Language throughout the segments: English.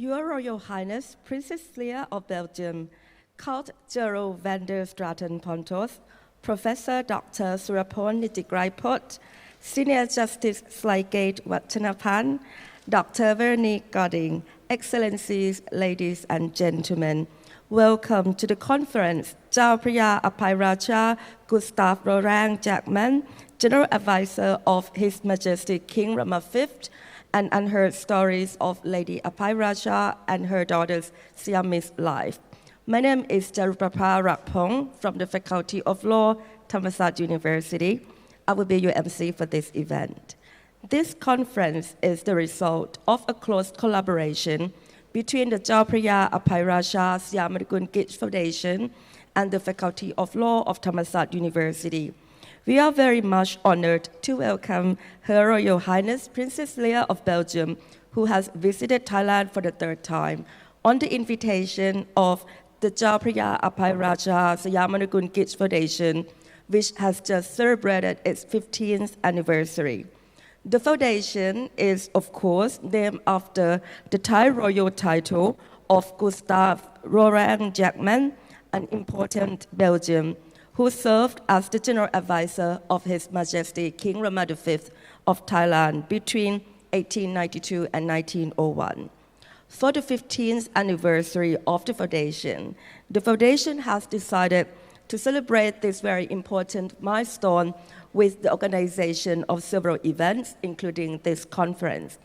Your Royal Highness, Princess Leia of Belgium, Count Gerald van der Straten Pontos, Professor Dr. Surapon Nitigraipot, Senior Justice Slaikate Wattanapan, Dr. Veronique Godding, Excellencies, ladies and gentlemen, welcome to the conference. Chao Phya Abhai Raja Gustave Rolin-Jaequemyns, General Advisor of His Majesty King Rama V, and unheard stories of Lady Abhai Raja and her daughter's Siamese life. My name is Jarupapa Rakpong from the Faculty of Law, Thammasat University. I will be your MC for this event. This conference is the result of a close collaboration between the Chao Phya Abhai Raja Siamarikun Gich Foundation and the Faculty of Law of Thammasat University. We are very much honored to welcome Her Royal Highness Princess Leia of Belgium, who has visited Thailand for the third time, on the invitation of the Chao Phya Abhai Raja Siamarikun Gich Foundation, which has just celebrated its 15th anniversary. The foundation is, of course, named after the Thai royal title of Gustave Rolin-Jaequemyns, an important Belgian, who served as the General Advisor of His Majesty King Rama V of Thailand between 1892 and 1901. For the 15th anniversary of the foundation has decided to celebrate this very important milestone with the organization of several events, including this conference.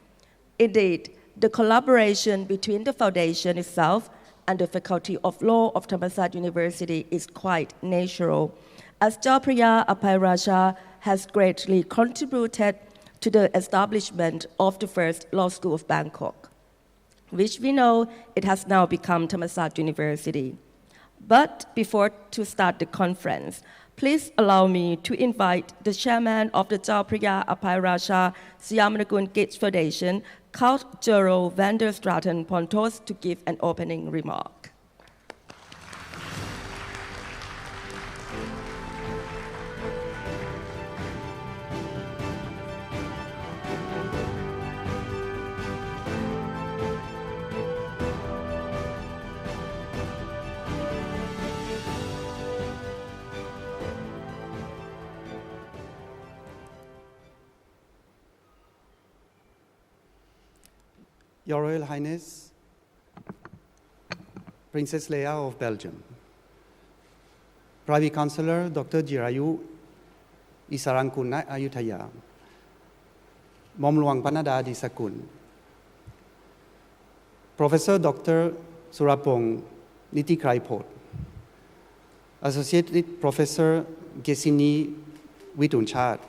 Indeed, the collaboration between the foundation itself and the Faculty of Law of Thammasat University is quite natural, as Chao Phya Abhai Raja has greatly contributed to the establishment of the first law school of Bangkok, which we know it has now become Thammasat University. But before to start the conference, please allow me to invite the chairman of the Chao Phya Abhai Raja Siamarikun Gich Foundation, Count Gerald van der Straten Pontos, to give an opening remark. Your Royal Highness, Princess Leia of Belgium, Privy Councilor Dr. Chirayu Isarangkun Na Ayuthaya, Mom Luang Panadda Diskul, Professor Dr. Surapong Nitigraipot, Associate Professor Gesini Witunchat,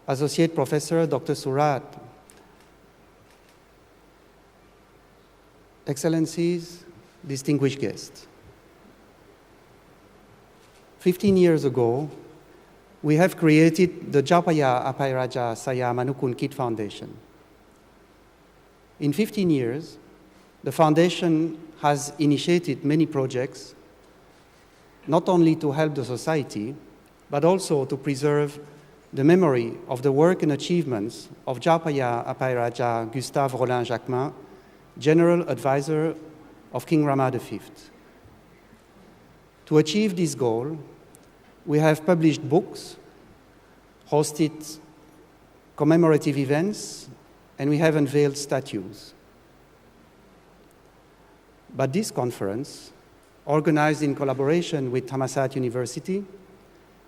Associate Professor Dr. Surat, Excellencies, distinguished guests. 15 years ago, we have created the Chao Phya Abhai Raja Siamarikun Gich Foundation. In 15 years, the foundation has initiated many projects, not only to help the society, but also to preserve the memory of the work and achievements of Chao Phya Abhai Raja Gustave Rolin-Jaequemyns, General Advisor of King Rama V. To achieve this goal, we have published books, hosted commemorative events, and we have unveiled statues. But this conference, organized in collaboration with Thammasat University,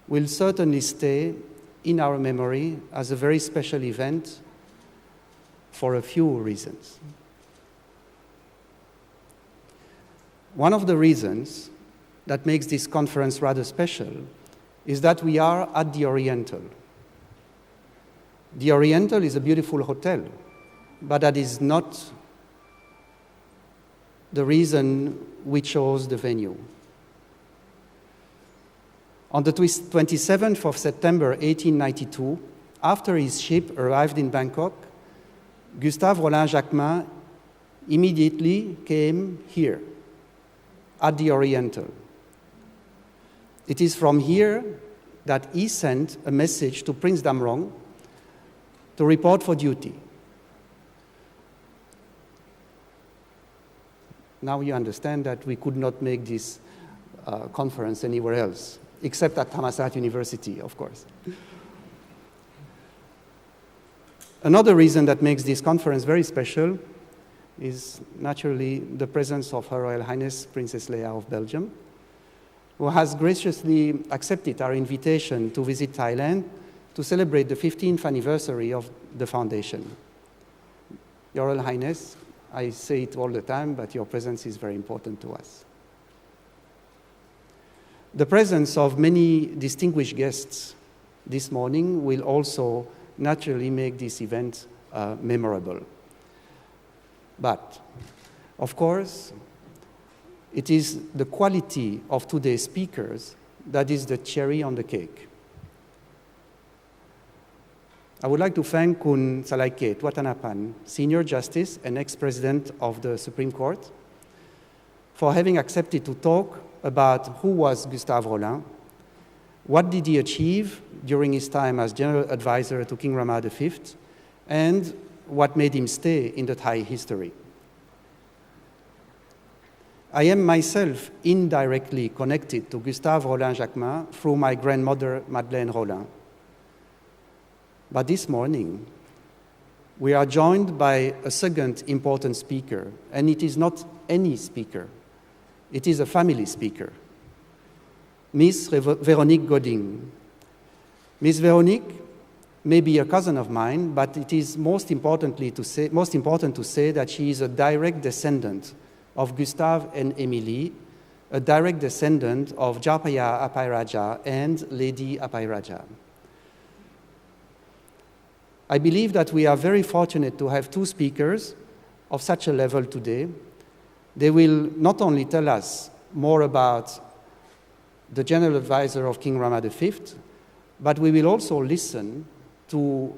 will certainly stay in our memory as a very special event for a few reasons. One of the reasons that makes this conference rather special is that we are at the Oriental. The Oriental is a beautiful hotel, but that is not the reason we chose the venue. On the 27th of September 1892, after his ship arrived in Bangkok, Gustave Rolin-Jaequemyns immediately came here, at the Oriental. It is from here that he sent a message to Prince Damrong to report for duty. now you understand that we could not make this conference anywhere else, except at Thammasat University, of course. Another reason that makes this conference very special is naturally the presence of Her Royal Highness Princess Leia of Belgium, who has graciously accepted our invitation to visit Thailand to celebrate the 15th anniversary of the foundation. Your Royal Highness, I say it all the time, but your presence is very important to us. The presence of many distinguished guests this morning will also naturally make this event memorable. But, of course, it is the quality of today's speakers that is the cherry on the cake. I would like to thank Kun Slaikate Wattanapan, Senior Justice and ex-President of the Supreme Court, for having accepted to talk about who was Gustave Rolin, what did he achieve during his time as General Advisor to King Rama V, and what made him stay in the Thai history. I am myself indirectly connected to Gustave Rolin-Jaequemyns through my grandmother, Madeleine Rolin. But this morning, we are joined by a second important speaker, and it is not any speaker. It is a family speaker, Miss Veronique Godding. Miss Veronique may be a cousin of mine, but it is most important to say that she is a direct descendant of Gustave and Émilie, a direct descendant of Chao Phya Abhai Raja and Lady Abhai Raja. I believe that we are very fortunate to have two speakers of such a level today. They will not only tell us more about the General Advisor of King Rama V, but we will also listen to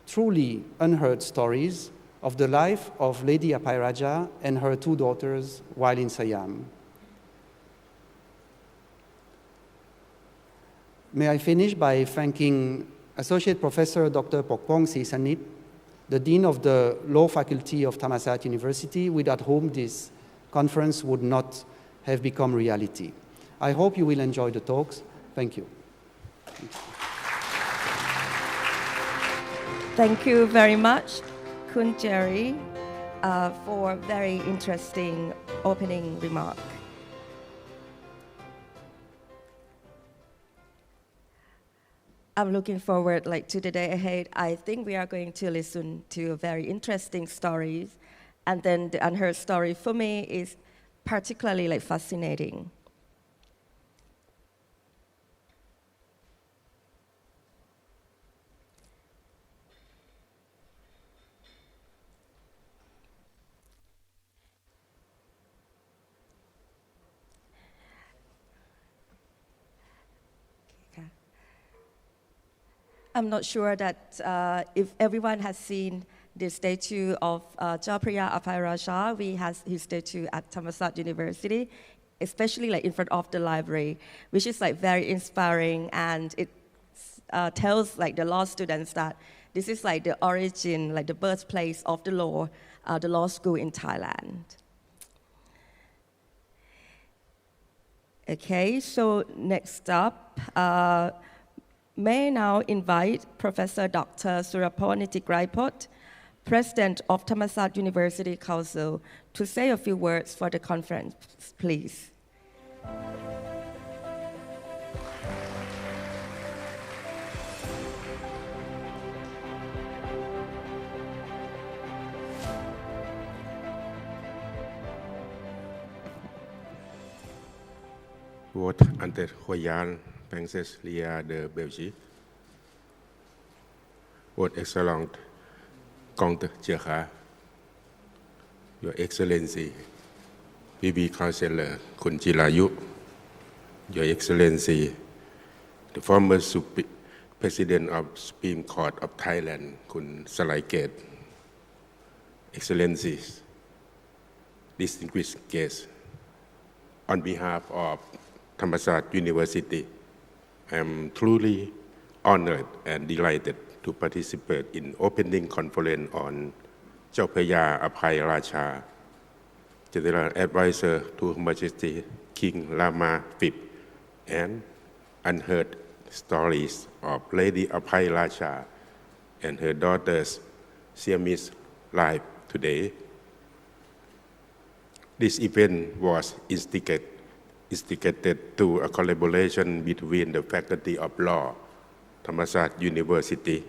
truly unheard stories of the life of Lady Abhai Raja and her two daughters while in Siam. May I finish by thanking Associate Professor Dr. Pokpong Sisanit, the Dean of the Law Faculty of Thammasat University, without whom this conference would not have become reality. I hope you will enjoy the talks. Thank you. Thank you very much, Kun Jerry, for very interesting opening remark. I'm looking forward to the day ahead. I think we are going to listen to very interesting stories, and then the unheard story for me is particularly fascinating. I'm not sure that if everyone has seen the statue of Chao Phya Abhai Raja. We have his statue at Thammasat University, especially in front of the library, which is very inspiring, and it tells the law students that this is the origin, the birthplace of the law school in Thailand. Okay, so next up, may I now invite Professor Dr. Surapon Nitigraipot, President of Thammasat University Council, to say a few words for the conference, please. Votre Inter Royal Princess Leia de Belgique, Votre Excellent Comte Chirayu, Your Excellency, Privy Councilor Chirayu, Your Excellency, the former President of Supreme Court of Thailand, Slaikate, Excellencies, distinguished guests, on behalf of Thammasat University, I am truly honored and delighted to participate in opening conference on Chao Phya Abhai Raja, General Advisor to Her Majesty King Rama V, and unheard stories of Lady Abhai Raja and her daughter's Siamese life today. This event was instigated through a collaboration between the Faculty of Law, Thammasat University,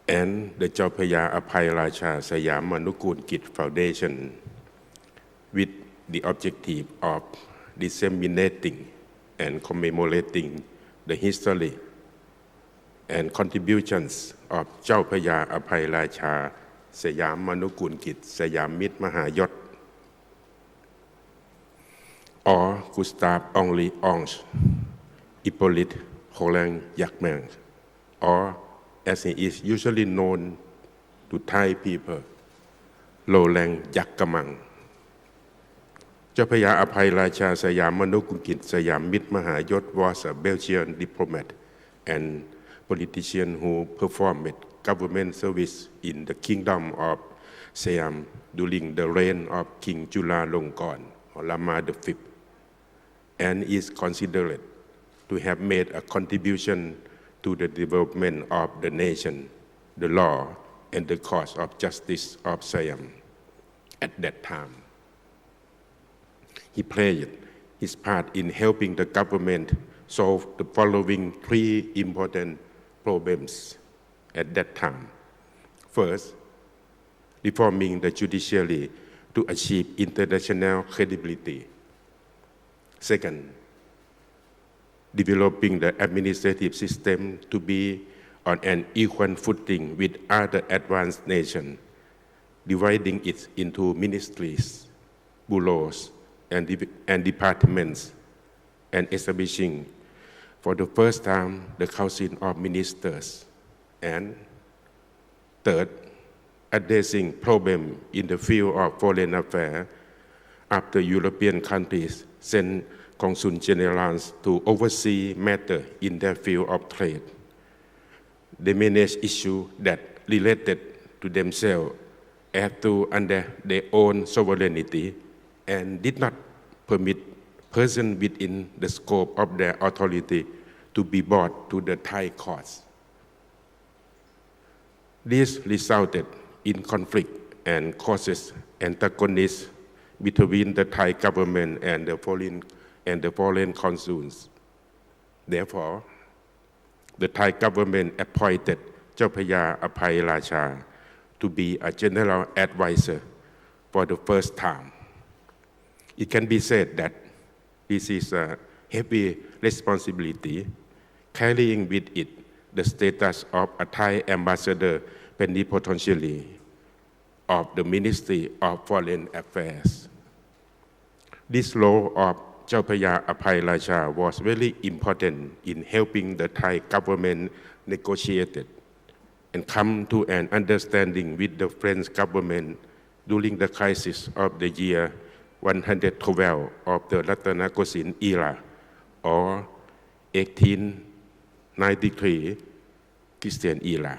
and the Chao Phya Abhai Raja Sayam Manukul Kit Foundation, with the objective of disseminating and commemorating the history and contributions of Chao Phya Abhai Raja Sayam Manukul Kit Sayam Mit Mahayot, or Gustave Henri Ange Hippolyte Rolin-Jaequemyns, or as he is usually known to Thai people, Rolin-Jaequemyns. Chao Phya Abhai Raja Sayam Manukul Kit Sayam Mit Mahayot was a Belgian diplomat and politician who performed government service in the Kingdom of Siam during the reign of King Chulalongkorn or Rama V, and is considered to have made a contribution to the development of the nation, the law, and the cause of justice of Siam at that time. He played his part in helping the government solve the following three important problems at that time. First, reforming the judiciary to achieve international credibility. Second, developing the administrative system to be on an equal footing with other advanced nations, dividing it into ministries, bureaus, and departments, and establishing for the first time the Council of Ministers. And third, addressing problems in the field of foreign affairs after European countries sent consul generals to oversee matters in their field of trade. They managed issues that related to themselves as to under their own sovereignty and did not permit persons within the scope of their authority to be brought to the Thai courts. This resulted in conflict and causes antagonism between the Thai government and the foreign consuls. Therefore, the Thai government appointed Chao Phya Abhai Raja to be a general advisor for the first time. It can be said that this is a heavy responsibility, carrying with it the status of a Thai ambassador plenipotentiary of the Ministry of Foreign Affairs. This role of Chao Phya Abhai Raja was very important in helping the Thai government negotiate and come to an understanding with the French government during the crisis of the year 112 of the Ratanakosin era, or 1893 Christian era,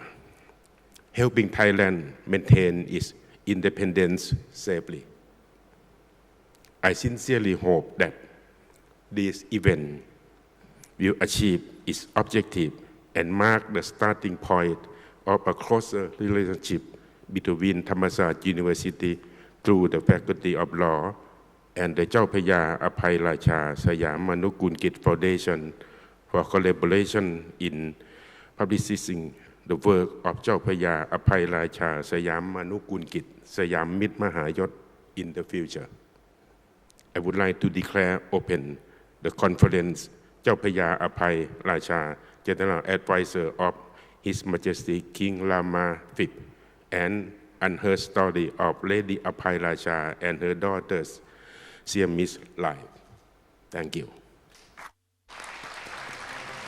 helping Thailand maintain its independence safely. I sincerely hope that this event will achieve its objective and mark the starting point of a closer relationship between Thammasat University through the Faculty of Law and the Chao Phya Abhai Raja Sayam Manukul Kit Foundation for collaboration in publicizing the work of Chao Phya Abhai Raja Sayam Manukul Kit Sayam Mit Mahayot in the future. I would like to declare open the conference Chao Phya Abhai Raja, General Advisor of His Majesty King Rama V, and unheard story of Lady Abhai Raja and her daughter's Siamese life. Thank you.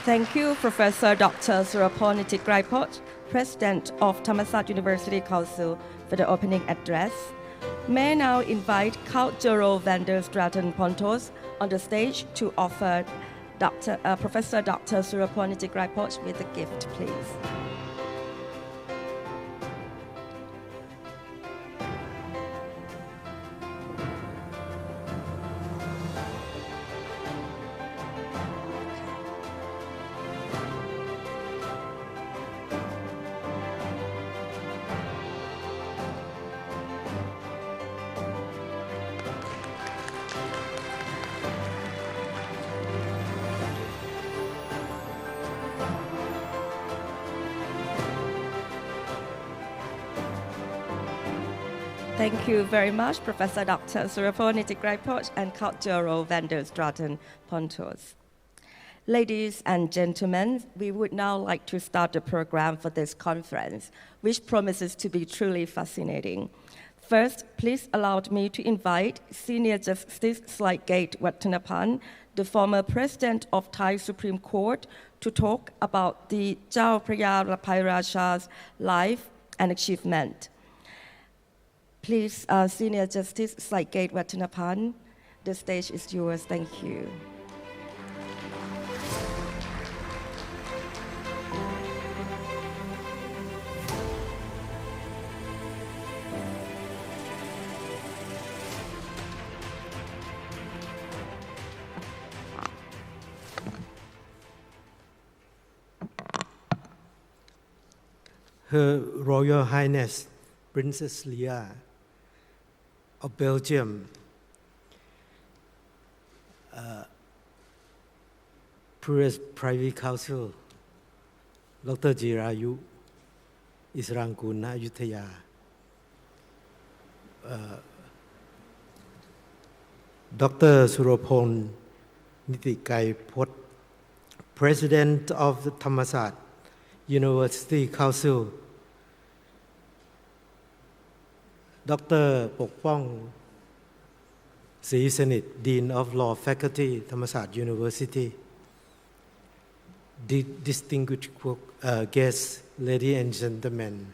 Thank you, Professor Dr. Surapon Nitigraipot, President of Thammasat University Council, for the opening address. May I now invite Count Gerald van der Straten Pontos on the stage to offer Professor Dr. Surapon Nitigraipot with a gift, please. Thank you very much, Professor Dr. Surapon Nitigrai-Poch and Cultural van der Straten Pontos. Ladies and gentlemen, we would now like to start the program for this conference, which promises to be truly fascinating. First, please allow me to invite Senior Justice Slaikate Wattanapan, the former President of Thai Supreme Court, to talk about the Chao Phya Abhai Raja's life and achievement. Please, Senior Justice Slaikate Wattanapan, the stage is yours. Thank you. Her Royal Highness Princess Leia of Belgium, Privy Councilor Dr. Chirayu Isarangkun Na Ayuthaya, Dr. Surapon Nitigrai-Poch, President of the Thammasat University Council, Dr. Pokpong Srisanit, Dean of Law Faculty, Thammasat University, distinguished guests, ladies and gentlemen.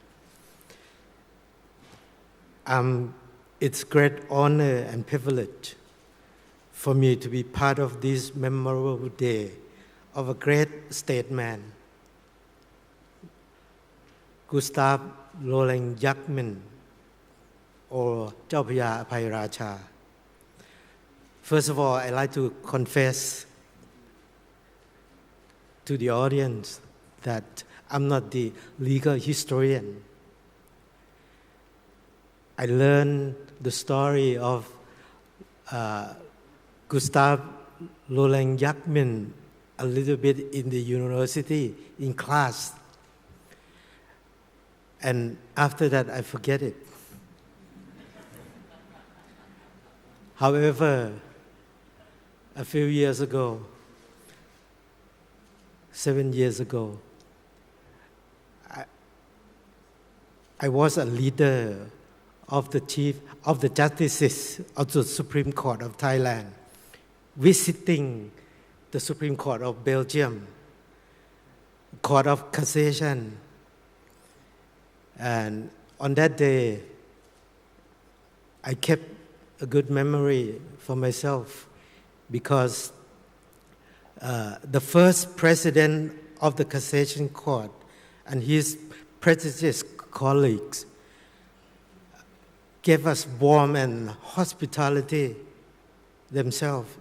It's great honor and privilege for me to be part of this memorable day of a great statesman, Gustave Rolin-Jaequemyns, or Chao Phya Abhai Raja. First of all, I'd like to confess to the audience that I'm not the legal historian. I learned the story of Gustave Rolin-Jaequemyns a little bit in the university, in class. And after that, I forget it. However, a few years ago, 7 years ago, I was a leader of the justices of the Supreme Court of Thailand, visiting the Supreme Court of Belgium, Court of Cassation. And on that day, I kept a good memory for myself because the first president of the Cassation Court and his prestigious colleagues gave us warmth and hospitality himself.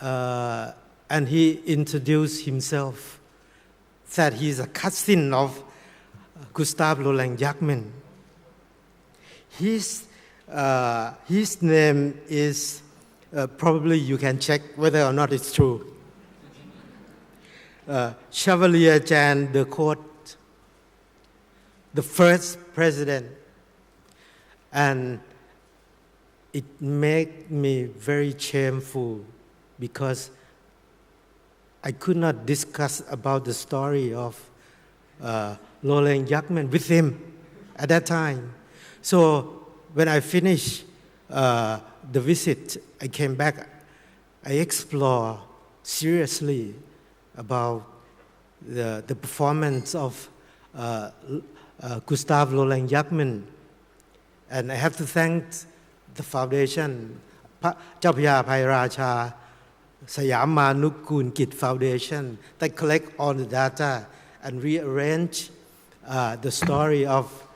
And he introduced himself that he's a cousin of Gustave Rolin-Jaequemyns. His name is, probably you can check whether or not it's true, Chevalier Jan de Court, the first president. And it made me very shameful because I could not discuss about the story of Rolin-Jaequemyns with him at that time. So when I finished the visit, I came back. I explored seriously about the performance of Gustave Rolin-Jaequemyns. And I have to thank the foundation, Chao Phya Abhai Raja, Sayam Manukun Kit Foundation, that collect all the data and rearrange the story of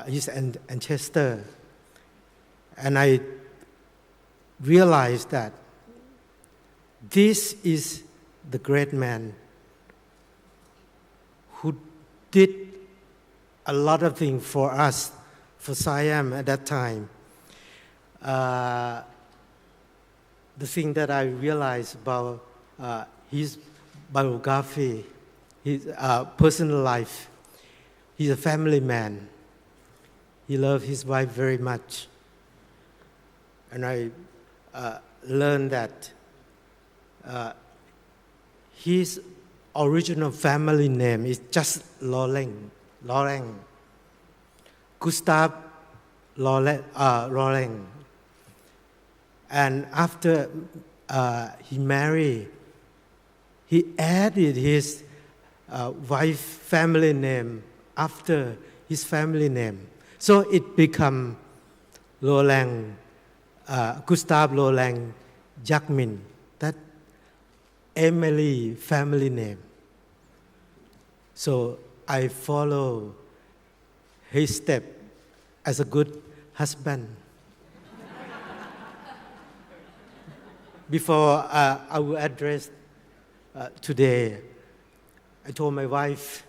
his ancestor. And I realized that this is the great man who did a lot of things for us, for Siam at that time. The thing that I realized about his biography, his personal life, He's a family man. He loved his wife very much. And I learned that his original family name is just Laurent. Gustave Laurent. And after he married, he added his wife family name after his family name. So it become Gustave Rolin-Jaequemyns, that Emily family name. So I follow his step as a good husband. Before I will address today, I told my wife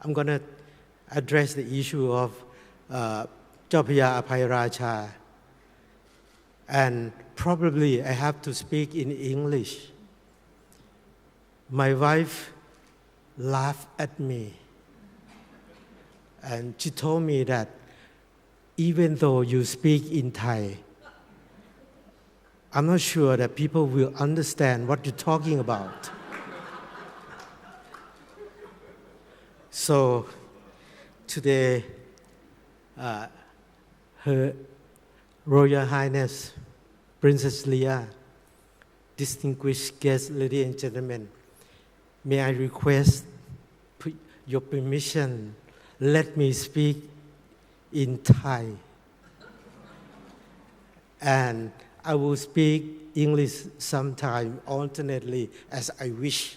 I'm going to address the issue of Chao Phya Abhai Raja, and probably I have to speak in English. My wife laughed at me, and she told me that even though you speak in Thai, I'm not sure that people will understand what you're talking about. So today, Her Royal Highness Princess Leah, distinguished guests, ladies and gentlemen, may I request your permission, let me speak in Thai. And I will speak English sometime alternately as I wish.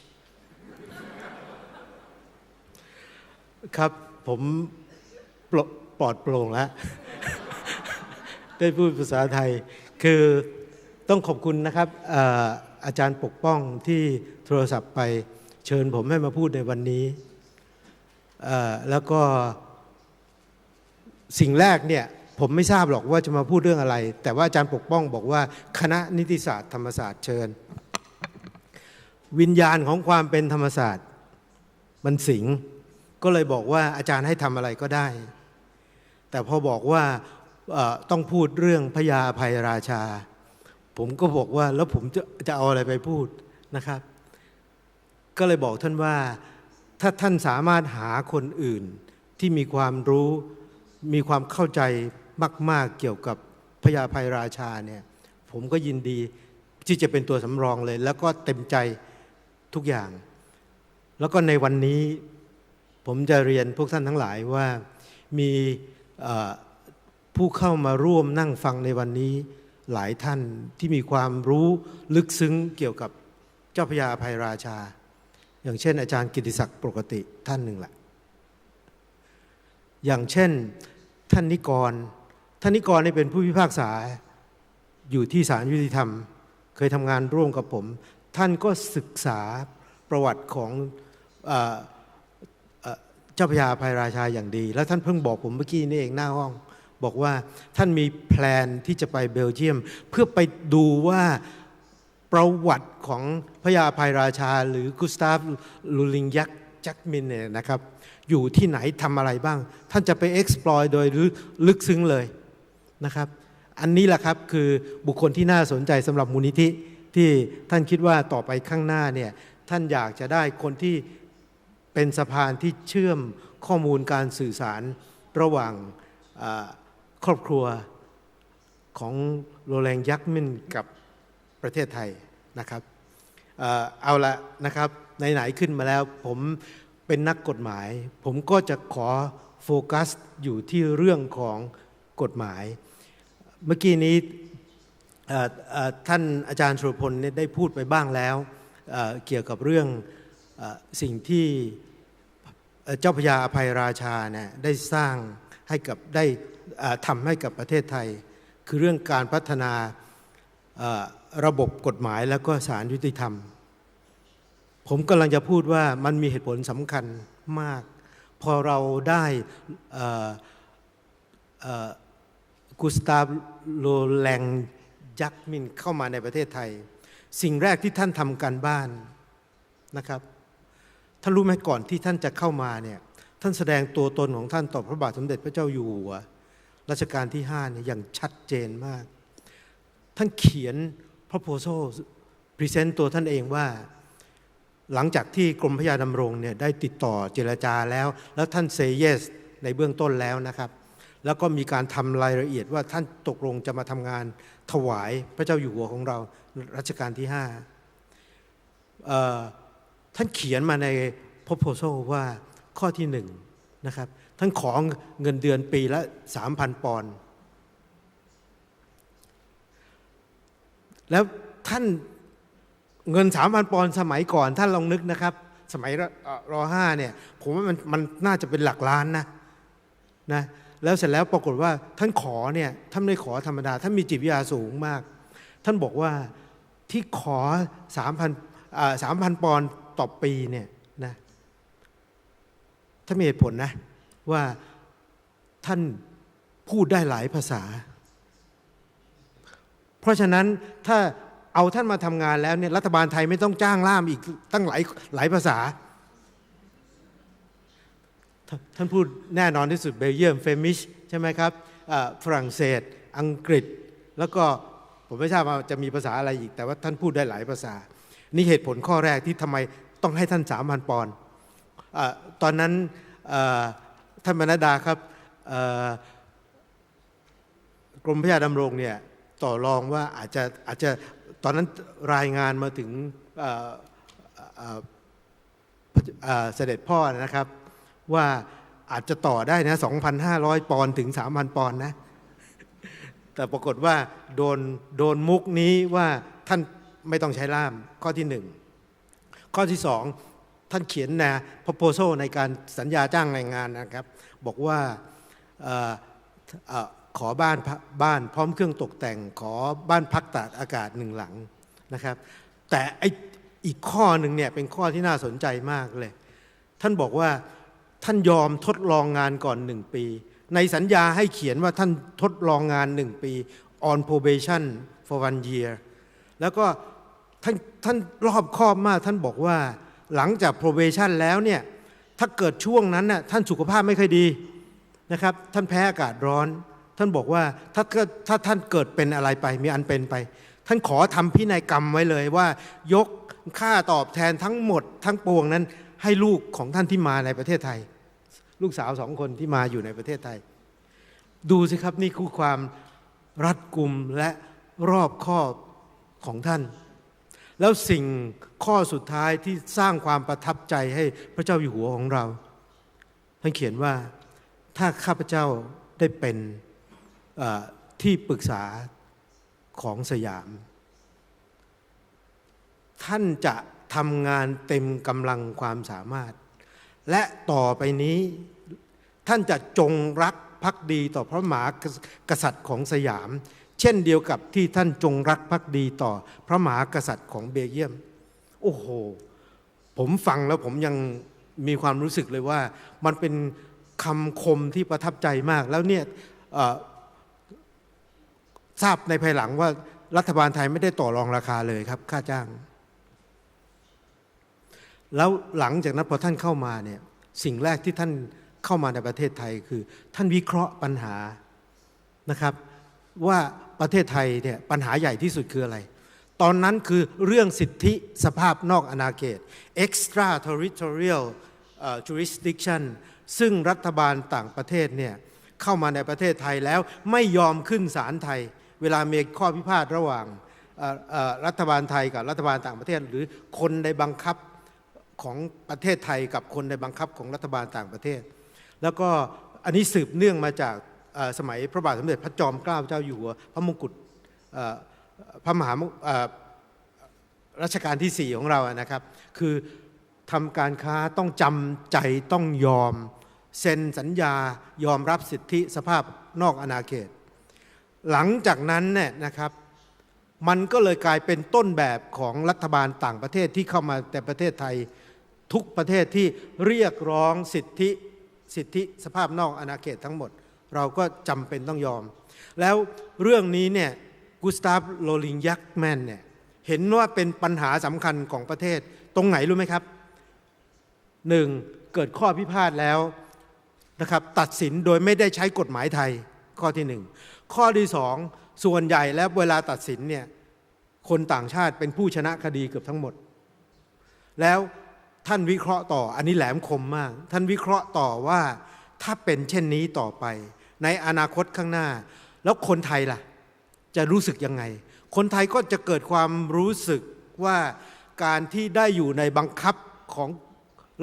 ครับผมปลอดโปร่งแล้ว ได้พูดภาษาไทยคือต้องขอบคุณนะครับอาจารย์ปกป้องที่โทรศัพท์ไปเชิญผมให้มาพูดในวันนี้แล้วก็สิ่งแรกเนี่ยผมไม่ทราบหรอกว่าจะมาพูดเรื่องอะไรแต่ว่าอาจารย์ปกป้องบอกว่าคณะนิติศาสตร์ธรรมศาสตร์เชิญวิญญาณของความเป็นธรรมศาสตร์มันสิงก็เลยบอกว่าอาจารย์ให้ทำอะไรก็ได้แต่พอบอกว่าต้องพูดเรื่องพญาอภัยราชาผมก็บอกว่าแล้วผมจะเอาอะไรไปพูดนะครับก็เลยบอกท่านว่าถ้าท่านสามารถหาคนอื่นที่มีความรู้มีความเข้าใจมากๆเกี่ยวกับพญาอภัยราชาเนี่ยผมก็ยินดีที่จะเป็นตัวสำรองเลยแล้วก็เต็มใจทุกอย่างแล้วก็ในวันนี้ผมจะเรียนพวกท่านทั้งหลายว่ามีผู้เข้ามาร่วมนั่งฟังในวันนี้หลายท่านที่มีความรู้ลึกซึ้งเกี่ยวกับเจ้าพญาอภัยราชาอย่างเช่นอาจารย์กิติศักดิ์ปกติท่านหนึ่งแหละอย่างเช่นท่านนิกรนี่เป็นผู้พิพากษาอยู่ที่ศาลยุติธรรมเคยทำงานร่วมกับผมท่านก็ศึกษาประวัติของเจ้าพญาอภัยราชาอย่างดีแล้วท่านเพิ่งบอกผมเมื่อกี้นี่เองหน้าห้องบอกว่าท่านมีแพลนที่จะไปเบลเยียมเพื่อไปดูว่าประวัติของพญาอภัยราชาหรือกุสตาฟลูลิงยักจักมินเนี่ยนะครับอยู่ที่ไหนทำอะไรบ้างท่านจะไป explore โดยลึกซึ้งเลยนะครับอันนี้แหละครับคือบุคคลที่น่าสนใจสำหรับมูลนิธิที่ท่านคิดว่าต่อไปข้างหน้าเนี่ยท่านอยากจะได้คนที่เป็นสะพานที่เชื่อมข้อมูลการสื่อสารระหว่างครอบครัวของโรแลนด์ยักษ์มินกับประเทศไทยนะครับเอาละนะครับไหนๆขึ้นมาแล้วผมเป็นนักกฎหมายผมก็จะขอโฟกัสอยู่ที่เรื่องของกฎหมายเมื่อกี้นี้ท่านอาจารย์สุรพลได้พูดไปบ้างแล้วเกี่ยวกับเรื่องสิ่งที่เจ้าพญาอภัยราชาเนี่ยได้สร้างให้กับได้ทำให้กับประเทศไทยคือเรื่องการพัฒนาระบบกฎหมายแล้วก็ศาลยุติธรรมผมกำลังจะพูดว่ามันมีเหตุผลสำคัญมากพอเราได้กุสตาฟโลแลงยักมินเข้ามาในประเทศไทยสิ่งแรกที่ท่านทำการบ้านนะครับท่านรู้ไหมก่อนที่ท่านจะเข้ามาเนี่ย ท่านแสดงตัวตนของท่านต่อพระบาทสมเด็จพระเจ้าอยู่หัวรัชกาลที่5เนี่ยอย่างชัดเจนมากท่านเขียน proposal present ตัวท่านเองว่าหลังจากที่กรมพระยาดำรงเนี่ยได้ติดต่อเจรจาแล้วท่าน say yes ในเบื้องต้นแล้วนะครับแล้วก็มีการทำรายละเอียดว่าท่านตกลงจะมาทำงานถวายพระเจ้าอยู่หัวของเรารัชกาลที่5ท่านเขียนมาใน proposal ว่าข้อที่1นะครับท่านขอเงินเดือนปีละ 3,000 ปอนด์แล้วท่านเงิน 3,000 ปอนด์สมัยก่อนท่านลองนึกนะครับสมัยร.5 เนี่ยผมว่ามันน่าจะเป็นหลักล้านนะแล้วเสร็จแล้วปรากฏว่าท่านขอเนี่ยท่านไม่ขอธรรมดาท่านมีจิตวิทยาสูงมากท่านบอกว่าที่ขอ 3,000 ปอนด์ต่อปีเนี่ยนะท่านมีเหตุผลนะว่าท่านพูดได้หลายภาษาเพราะฉะนั้นถ้าเอาท่านมาทำงานแล้วเนี่ยรัฐบาลไทยไม่ต้องจ้างล่ามอีกตั้งหลายภาษาท่านพูดแน่นอนที่สุดเบลเยียมเฟมิชใช่ไหมครับฝรั่งเศสอังกฤษแล้วก็ผมไม่ทราบว่าจะมีภาษาอะไรอีกแต่ว่าท่านพูดได้หลายภาษานี่เหตุผลข้อแรกที่ทำไมต้องให้ท่าน 3,000 ปอนด์ตอนนั้นท่านมนัดดาครับกรมพระยาดำรงเนี่ยต่อรองว่าอาจจะตอนนั้นรายงานมาถึงเสด็จพ่อนะครับว่าอาจจะต่อได้นะ 2,500 ปอนด์ถึง 3,000 ปอนด์นะแต่ปรากฏว่าโดนมุกนี้ว่าท่านไม่ต้องใช้ล่ามข้อที่1ข้อที่2ท่านเขียนนะ proposal ในการสัญญาจ้างแรงงานนะครับบอกว่าขอบ้านพร้อมเครื่องตกแต่งขอบ้านพักตากอากาศ1หลังนะครับแต่อีกข้อหนึ่งเนี่ยเป็นข้อที่น่าสนใจมากเลยท่านบอกว่าท่านยอมทดลองงานก่อน1ปีในสัญญาให้เขียนว่าท่านทดลองงาน1ปี on probation for 1 year แล้วก็ท่านรอบคอบมากท่านบอกว่าหลังจาก probation แล้วเนี่ยถ้าเกิดช่วงนั้นน่ะท่านสุขภาพไม่ค่อยดีนะครับท่านแพ้อากาศร้อนท่านบอกว่าถ้าท่านเกิดเป็นอะไรไปมีอันเป็นไปท่านขอทำพินัยกรรมไว้เลยว่ายกค่าตอบแทนทั้งหมดทั้งปวงนั้นให้ลูกของท่านที่มาในประเทศไทยลูกสาว2 คนที่มาอยู่ในประเทศไทยดูสิครับนี่คือความรัดกุมและรอบคอบของท่านแล้วสิ่งข้อสุดท้ายที่สร้างความประทับใจให้พระเจ้าอยู่หัวของเราท่านเขียนว่าถ้าข้าพเจ้าได้เป็นที่ปรึกษาของสยามท่านจะทำงานเต็มกำลังความสามารถและต่อไปนี้ท่านจะจงรักภักดีต่อพระมหากษัตริย์ของสยามเช่นเดียวกับที่ท่านจงรักภักดีต่อพระมหากษัตริย์ของเบลเยียมโอ้โหผมฟังแล้วผมยังมีความรู้สึกเลยว่ามันเป็นคำคมที่ประทับใจมากแล้วเนี่ยทราบในภายหลังว่ารัฐบาลไทยไม่ได้ต่อรองราคาเลยครับค่าจ้างแล้วหลังจากนั้นพอท่านเข้ามาเนี่ยสิ่งแรกที่ท่านเข้ามาในประเทศไทยคือท่านวิเคราะห์ปัญหานะครับว่าประเทศไทยเนี่ยปัญหาใหญ่ที่สุดคืออะไรตอนนั้นคือเรื่องสิทธิสภาพนอกอาณาเขต extraterritorial jurisdiction ซึ่งรัฐบาลต่างประเทศเนี่ยเข้ามาในประเทศไทยแล้วไม่ยอมขึ้นศาลไทยเวลามีข้อพิพาทระหว่างรัฐบาลไทยกับรัฐบาลต่างประเทศหรือคนในบังคับของประเทศไทยกับคนในบังคับของรัฐบาลต่างประเทศแล้วก็อันนี้สืบเนื่องมาจากสมัยพระบาทสมเด็จพระจอมเกล้าเจ้าอยู่หัวพระมงกุฎพระมหารัชกาลที่4ของเรานะครับคือทำการค้าต้องจำใจต้องยอมเซ็นสัญญายอมรับสิทธิสภาพนอกอาณาเขตหลังจากนั้นเนี่ยนะครับมันก็เลยกลายเป็นต้นแบบของรัฐบาลต่างประเทศที่เข้ามาแต่ประเทศไทยทุกประเทศที่เรียกร้องสิทธิสภาพนอกอาณาเขตทั้งหมดเราก็จำเป็นต้องยอมแล้วเรื่องนี้เนี่ยกุสตาฟ โรลิงยักแมนเนี่ยเห็นว่าเป็นปัญหาสำคัญของประเทศตรงไหนรู้ไหมครับ1เกิดข้อพิพาทแล้ว นะครับตัดสินโดยไม่ได้ใช้กฎหมายไทยข้อที่หนึ่งข้อที่สองส่วนใหญ่แล้วเวลาตัดสินเนี่ยคนต่างชาติเป็นผู้ชนะคดีเกือบทั้งหมดแล้วท่านวิเคราะห์ต่ออันนี้แหลมคมมากท่านวิเคราะห์ต่อว่าถ้าเป็นเช่นนี้ต่อไปในอนาคตข้างหน้าแล้วคนไทยล่ะจะรู้สึกยังไงคนไทยก็จะเกิดความรู้สึกว่าการที่ได้อยู่ในบังคับของ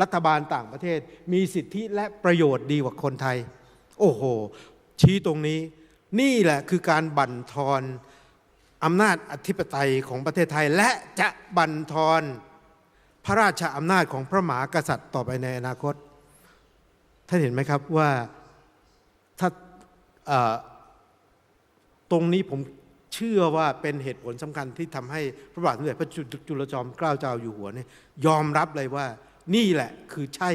รัฐบาลต่างประเทศมีสิทธิและประโยชน์ดีกว่าคนไทยโอ้โหชี้ตรงนี้นี่แหละคือการบั่นทอนอำนาจอธิปไตยของประเทศไทยและจะบั่นทอนพระราชอำนาจของพระมหากษัตริย์ต่อไปในอนาคตท่านเห็นไหมครับว่าถ้าตรงนี้ผมเชื่อว่าเป็นเหตุผลสำคัญที่ทำให้พระบาทสมเด็จพระจุลจอมเกล้าเจ้าอยู่หัวเนี่ยยอมรับเลยว่านี่แหละคือใช่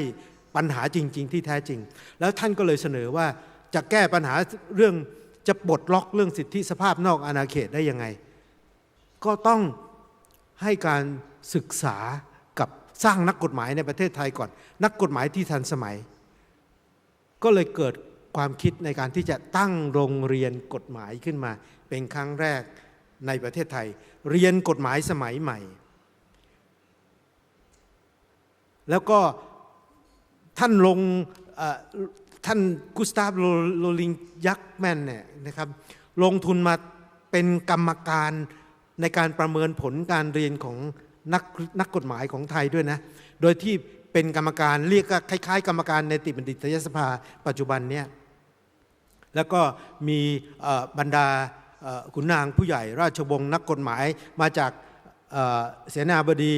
ปัญหาจริงๆที่แท้จริงแล้วท่านก็เลยเสนอว่าจะแก้ปัญหาเรื่องจะปลดล็อกเรื่องสิทธิสภาพนอกอาณาเขตได้ยังไงก็ต้องให้การศึกษากับสร้างนักกฎหมายในประเทศไทยก่อนนักกฎหมายที่ทันสมัยก็เลยเกิดความคิดในการที่จะตั้งโรงเรียนกฎหมายขึ้นมาเป็นครั้งแรกในประเทศไทยเรียนกฎหมายสมัยใหม่แล้วก็ท่านท่านกุสตาฟโรลิงยักแมนเนี่ยนะครับลงทุนมาเป็นกรรมการในการประเมินผลการเรียนของนักกฎหมายของไทยด้วยนะโดยที่เป็นกรรมการเรียกคล้ายๆกรรมการในติบัณฑิตยสภาปัจจุบันเนี่ยแล้วก็มีบรรดาขุนนางผู้ใหญ่ราชวงศ์นักกฎหมายมาจากเสนาบดี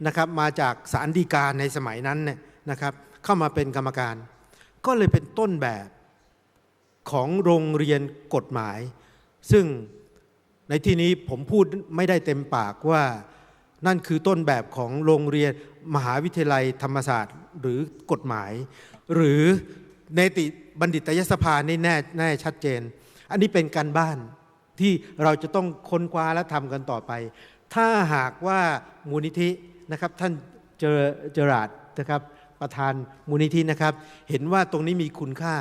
นะครับมาจากศาลฎีกาในสมัยนั้นเนี่ยนะครับเข้ามาเป็นกรรมการก็เลยเป็นต้นแบบของโรงเรียนกฎหมายซึ่งในที่นี้ผมพูดไม่ได้เต็มปากว่านั่นคือต้นแบบของโรงเรียนมหาวิทยาลัยธรรมศาสตร์หรือกฎหมายหรือเนติบัณฑิตยสภานี่แน่ชัดเจนอันนี้เป็นการบ้านที่เราจะต้องค้นคว้าและทำกันต่อไปถ้าหากว่ามูลนิธินะครับท่านเจอราดนะครับประธานมูลนิธินะครับเห็นว่าตรงนี้มีคุณค่า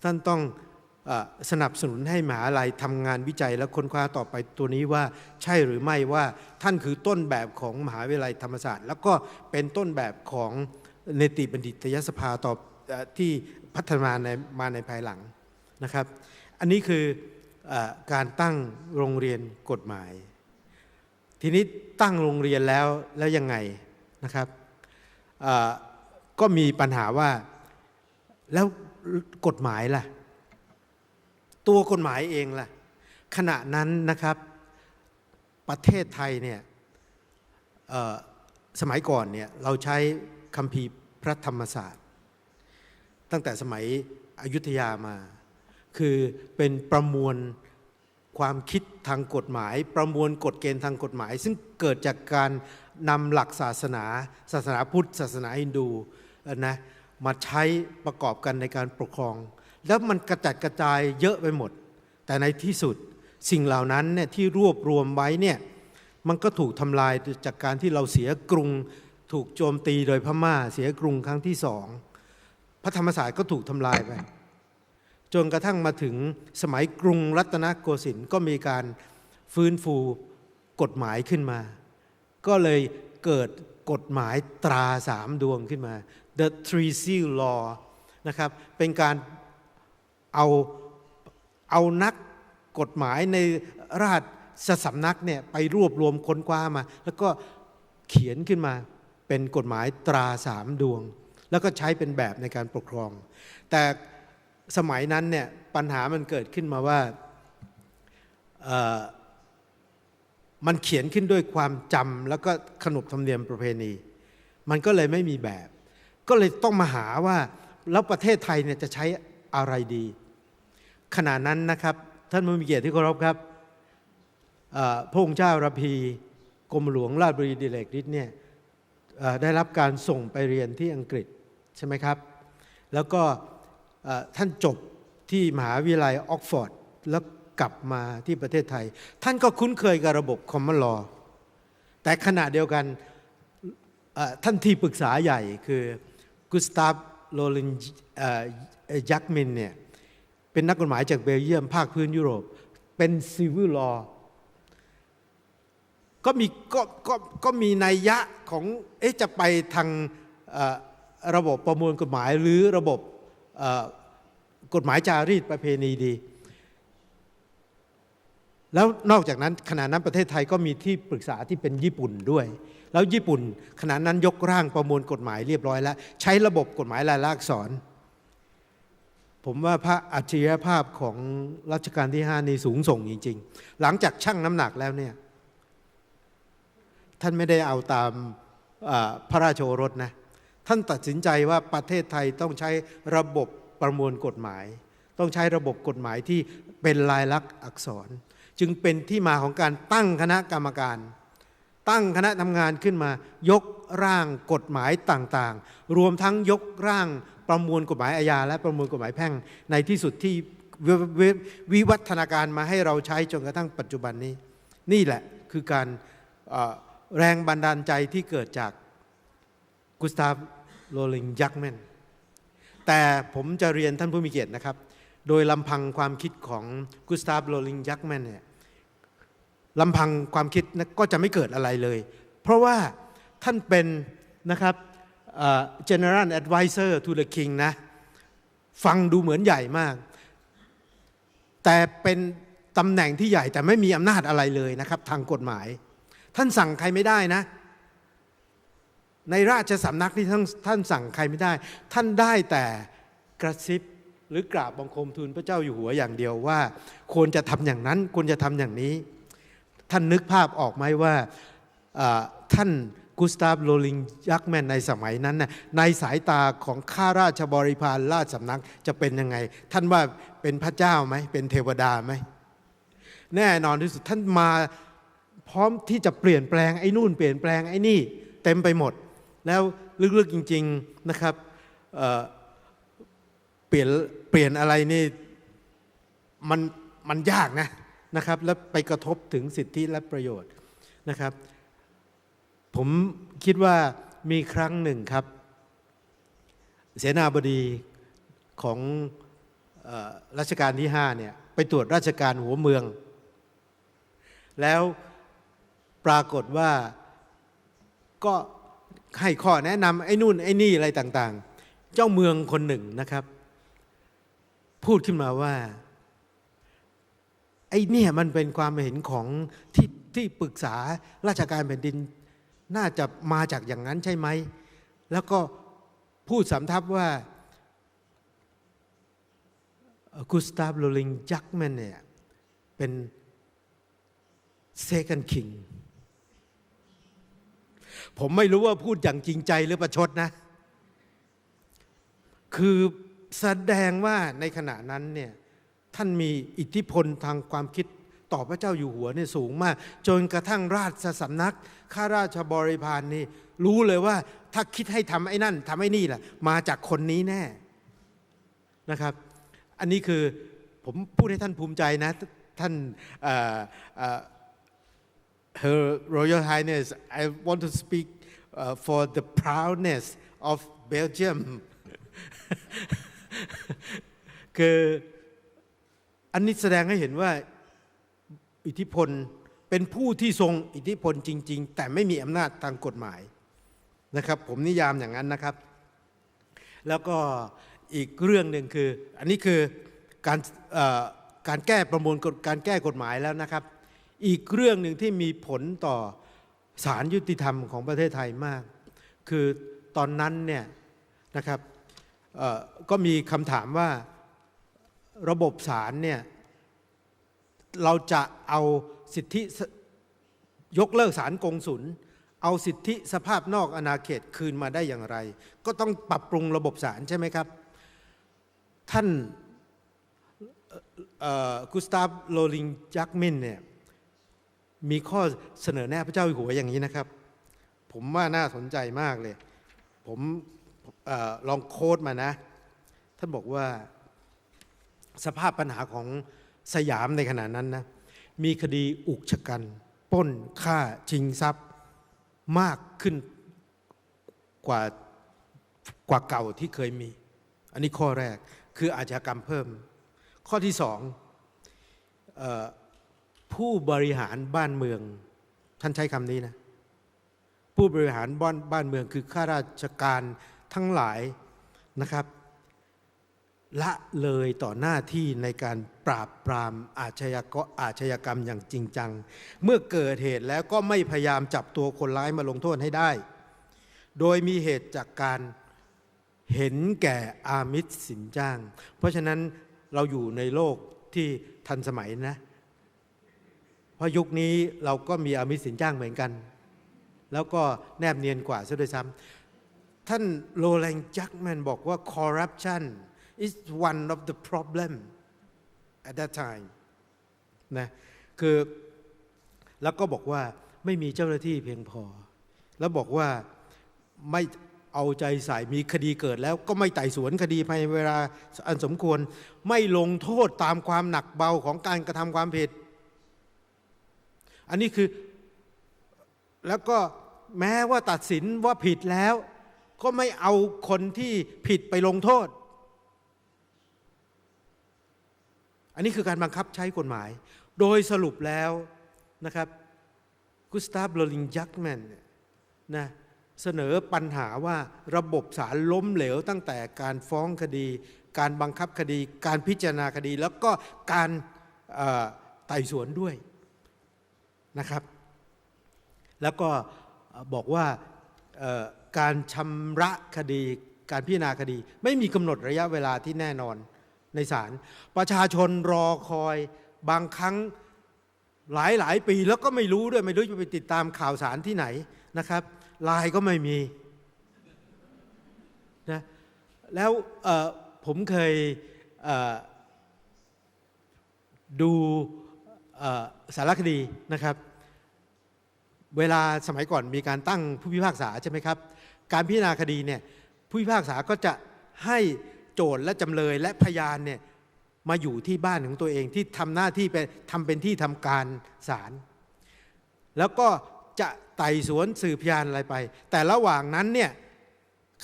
ท่านต้องสนับสนุนให้มหาวิทยาลัยทำงานวิจัยและค้นคว้าต่อไปตัวนี้ว่าใช่หรือไม่ว่าท่านคือต้นแบบของมหาวิทยาลัยธรรมศาสตร์แล้วก็เป็นต้นแบบของเนติบัณฑิตยสภาต่อที่พัฒนามาในภายหลังนะครับอันนี้คือการตั้งโรงเรียนกฎหมายทีนี้ตั้งโรงเรียนแล้วยังไงนะครับก็มีปัญหาว่าแล้วกฎหมายล่ะตัวกฎหมายเองล่ะขณะนั้นนะครับประเทศไทยเนี่ยสมัยก่อนเนี่ยเราใช้คัมภีร์พระธรรมศาสตร์ตั้งแต่สมัยอยุธยามาคือเป็นประมวลความคิดทางกฎหมายประมวลกฎเกณฑ์ทางกฎหมายซึ่งเกิดจากการนำหลักศาสนาพุทธศาสนาฮินดูนะมาใช้ประกอบกันในการปกครองแล้วมันกระจัดกระจายเยอะไปหมดแต่ในที่สุดสิ่งเหล่านั้นเนี่ยที่รวบรวมไว้เนี่ยมันก็ถูกทำลายจากการที่เราเสียกรุงถูกโจมตีโดยพม่าเสียกรุงครั้งที่สองพระธรรมศาสตร์ก็ถูกทำลายไปจนกระทั่งมาถึงสมัยกรุงรัตนโกสินทร์ก็มีการฟื้นฟูกฎหมายขึ้นมาก็เลยเกิดกฎหมายตราสามดวงขึ้นมา The Three Seal Law นะครับเป็นการเอานักกฎหมายในราชสำนักเนี่ยไปรวบรวมค้นคว้ามาแล้วก็เขียนขึ้นมาเป็นกฎหมายตราสามดวงแล้วก็ใช้เป็นแบบในการปกครองแต่สมัยนั้นเนี่ยปัญหามันเกิดขึ้นมาว่ามันเขียนขึ้นด้วยความจำแล้วก็ขนบธรรมเนียมประเพณีมันก็เลยไม่มีแบบก็เลยต้องมาหาว่าแล้วประเทศไทยเนี่ยจะใช้อะไรดีขณะนั้นนะครับท่านผู้มีเกียรติที่เคารพครับพระองค์เจ้าระพีกรมหลวงราชบุรีดิเรกฤทธิ์เนี่ยได้รับการส่งไปเรียนที่อังกฤษใช่ไหมครับแล้วก็ท่านจบที่มหาวิทยาลัยออกฟอร์ดแล้วกลับมาที่ประเทศไทยท่านก็คุ้นเคยกับระบบคอมมอนลอแต่ขณะเดียวกันท่านที่ปรึกษาใหญ่คือกุสตาฟ โรลินยักมินเนี่ยเป็นนักกฎหมายจากเบลเยียมภาคพื้นยุโรปเป็นซิวิลลอก็มีนัยยะของจะไปทางระบบประมวลกฎหมายหรือระบบกฎหมายจารีตประเพณีดีแล้วนอกจากนั้นขณะนั้นประเทศไทยก็มีที่ปรึกษาที่เป็นญี่ปุ่นด้วยแล้วญี่ปุ่นขณะนั้นยกร่างประมวลกฎหมายเรียบร้อยแล้วใช้ระบบกฎหมายลายลักษณ์อักษรผมว่าพระอัจฉริยภาพของรัชกาลที่5นี่สูงส่งจริงๆหลังจากชั่งน้ำหนักแล้วเนี่ยท่านไม่ได้เอาตามพระราชโอรสนะท่านตัดสินใจว่าประเทศไทยต้องใช้ระบบประมวลกฎหมายต้องใช้ระบบกฎหมายที่เป็นลายลักษณ์อักษรจึงเป็นที่มาของการตั้งคณะกรรมการตั้งคณะทำงานขึ้นมายกร่างกฎหมายต่างๆรวมทั้งยกร่างประมวลกฎหมายอาญาและประมวลกฎหมายแพ่งในที่สุดที่วิวัฒนาการมาให้เราใช้จนกระทั่งปัจจุบันนี้นี่แหละคือการแรงบันดาลใจที่เกิดจากกุสตาฟ โรลิง ยักแมนแต่ผมจะเรียนท่านผู้มีเกียรตินะครับโดยลำพังความคิดของกุสตาฟ โรลิง ยักแมนเนี่ยลำพังความคิดก็จะไม่เกิดอะไรเลยเพราะว่าท่านเป็นนะครับGeneral Advisor to the King นะฟังดูเหมือนใหญ่มากแต่เป็นตำแหน่งที่ใหญ่แต่ไม่มีอำนาจอะไรเลยนะครับทางกฎหมายท่านสั่งใครไม่ได้นะในราชสำนักที่ท่านสั่งใครไม่ได้ท่านได้แต่กระซิบหรือกราบบังคมทูลพระเจ้าอยู่หัวอย่างเดียวว่าควรจะทำอย่างนั้นควรจะทำอย่างนี้ท่านนึกภาพออกไหมว่าท่านกุสตาฟ โรลิง ยักแมนในสมัยนั้นนะในสายตาของข้าราชบริพารราชสำนักจะเป็นยังไงท่านว่าเป็นพระเจ้าไหมเป็นเทวดาไหมแน่นอนที่สุดท่านมาพร้อมที่จะเปลี่ยนแปลงไอ้นู่นเปลี่ยนแปลงไอ้นี่เต็มไปหมดแล้วลึกๆจริงๆนะครับเปลี่ยนอะไรนี่มันยากนะครับแล้วไปกระทบถึงสิทธิและประโยชน์นะครับผมคิดว่ามีครั้งหนึ่งครับเสนาบดีของรัชกาลที่5เนี่ยไปตรวจราชการหัวเมืองแล้วปรากฏว่าก็ให้ข้อแนะนำไอ้นู่นไอ้นี่อะไรต่างๆเจ้าเมืองคนหนึ่งนะครับพูดขึ้นมาว่าไอ้เนี่ยมันเป็นความเห็นของที่ปรึกษาราชการแผ่นดินน่าจะมาจากอย่างนั้นใช่ไหมแล้วก็พูดสำทับว่ากุสตาฟ โรลิง ยักแมนเนี่ยเป็น second king ผมไม่รู้ว่าพูดอย่างจริงใจหรือประชดนะคือแสดงว่าในขณะนั้นเนี่ยท่านมีอิทธิพลทางความคิดต่อพระเจ้าอยู่หัวเนี่ยสูงมากจนกระทั่งราชสำนักข้าราชบริพารนี่รู้เลยว่าถ้าคิดให้ทำไอ้นั่นทำไอ้นี่แหละมาจากคนนี้แน่นะครับอันนี้คือผมพูดให้ท่านภูมิใจนะท่าน Her Royal Highness I want to speak for the proudness of Belgium คืออันนี้แสดงให้เห็นว่าอิทธิพลเป็นผู้ที่ทรงอิทธิพลจริงๆแต่ไม่มีอำนาจทางกฎหมายนะครับผมนิยามอย่างนั้นนะครับแล้วก็อีกเรื่องหนึ่งคืออันนี้คือการแก้ประมวลการแก้กฎหมายแล้วนะครับอีกเรื่องหนึ่งที่มีผลต่อศาลยุติธรรมของประเทศไทยมากคือตอนนั้นเนี่ยนะครับก็มีคำถามว่าระบบศาลเนี่ยเราจะเอาสิทธิยกเลิกศาลกงสุลเอาสิทธิสภาพนอกอาณาเขตคืนมาได้อย่างไรก็ต้องปรับปรุงระบบศาลใช่ไหมครับท่านกุสตาฟ โรลิง ยักมินเนี่ยมีข้อเสนอแนะพระเจ้าอยู่หัวอย่างนี้นะครับผมว่าน่าสนใจมากเลยผมลองโค้ดมานะท่านบอกว่าสภาพปัญหาของสยามในขณะนั้นนะมีคดีอุกชะกันปล้นฆ่าชิงทรัพย์มากขึ้นกว่าเก่าที่เคยมี อันนี้ข้อแรกคืออาชญากรรมเพิ่มข้อที่สองผู้บริหารบ้านเมืองท่านใช้คำนี้นะผู้บริหารบ้านเมืองคือข้าราชการทั้งหลายนะครับละเลยต่อหน้าที่ในการปราบปรามอาชญากรรมอย่างจริงจังเมื่อเกิดเหตุแล้วก็ไม่พยายามจับตัวคนร้ายมาลงโทษให้ได้โดยมีเหตุจากการเห็นแก่อามิสสินจ้างเพราะฉะนั้นเราอยู่ในโลกที่ทันสมัยนะเพราะยุคนี้เราก็มีอามิสสินจ้างเหมือนกันแล้วก็แนบเนียนกว่าซะด้วยซ้ำท่านโรแลนด์ จักแมนบอกว่า corruption is one of the problem at that time นะคือแล้วก็บอกว่าไม่มีเจ้าหน้าที่เพียงพอแล้วบอกว่าไม่เอาใจใส่มีคดีเกิดแล้วก็ไม่ไต่สวนคดีภายในเวลาอันสมควรไม่ลงโทษตามความหนักเบาของการกระทำความผิดอันนี้คือแล้วก็แม้ว่าตัดสินว่าผิดแล้วก็ไม่เอาคนที่ผิดไปลงโทษอันนี้คือการบังคับใช้กฎหมายโดยสรุปแล้วนะครับกุสตาฟ โรลิน จักแมนนะเสนอปัญหาว่าระบบศาลล้มเหลวตั้งแต่การฟ้องคดีการบังคับคดีการพิจารณาคดีแล้วก็การไต่สวนด้วยนะครับแล้วก็บอกว่าการชำระคดีการพิจารณาคดีไม่มีกำหนดระยะเวลาที่แน่นอนในศาลประชาชนรอคอยบางครั้งหลายปีแล้วก็ไม่รู้ด้วยไม่รู้จะไปติดตามข่าวสารที่ไหนนะครับไลน์ก็ไม่มีนะแล้วผมเคยดูสารคดีนะครับเวลาสมัยก่อนมีการตั้งผู้พิพากษาใช่ไหมครับการพิจารณาคดีเนี่ยผู้พิพากษาก็จะให้โจทก์และจำเลยและพยานเนี่ยมาอยู่ที่บ้านของตัวเองที่ทำหน้าที่เป็นที่ทำการศาลแล้วก็จะไต่สวนสืบพยานอะไรไปแต่ระหว่างนั้นเนี่ย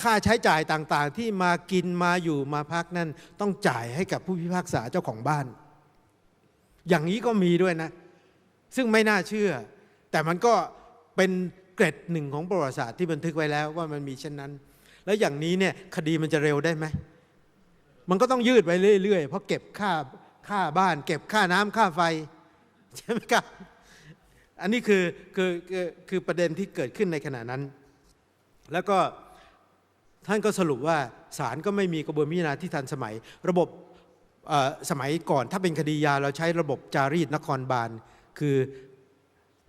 ค่าใช้จ่ายต่างๆที่มากินมาอยู่มาพักนั่นต้องจ่ายให้กับผู้พิพากษาเจ้าของบ้านอย่างนี้ก็มีด้วยนะซึ่งไม่น่าเชื่อแต่มันก็เป็นเกร็ดหนึ่งของประวัติศาสตร์ที่บันทึกไว้แล้วว่ามันมีเช่นนั้นแล้วอย่างนี้เนี่ยคดีมันจะเร็วได้ไหมมันก็ต้องยืดไปเรื่อยๆเพราะเก็บค่าบ้านเก็บค่าน้ำค่าไฟใช่ไหมครับอันนี้คือประเด็นที่เกิดขึ้นในขณะนั้นแล้วก็ท่านก็สรุปว่าศาลก็ไม่มีกระบวนพิจารณาที่ทันสมัยระบบสมัยก่อนถ้าเป็นคดียาเราใช้ระบบจารีตนครบาลคือ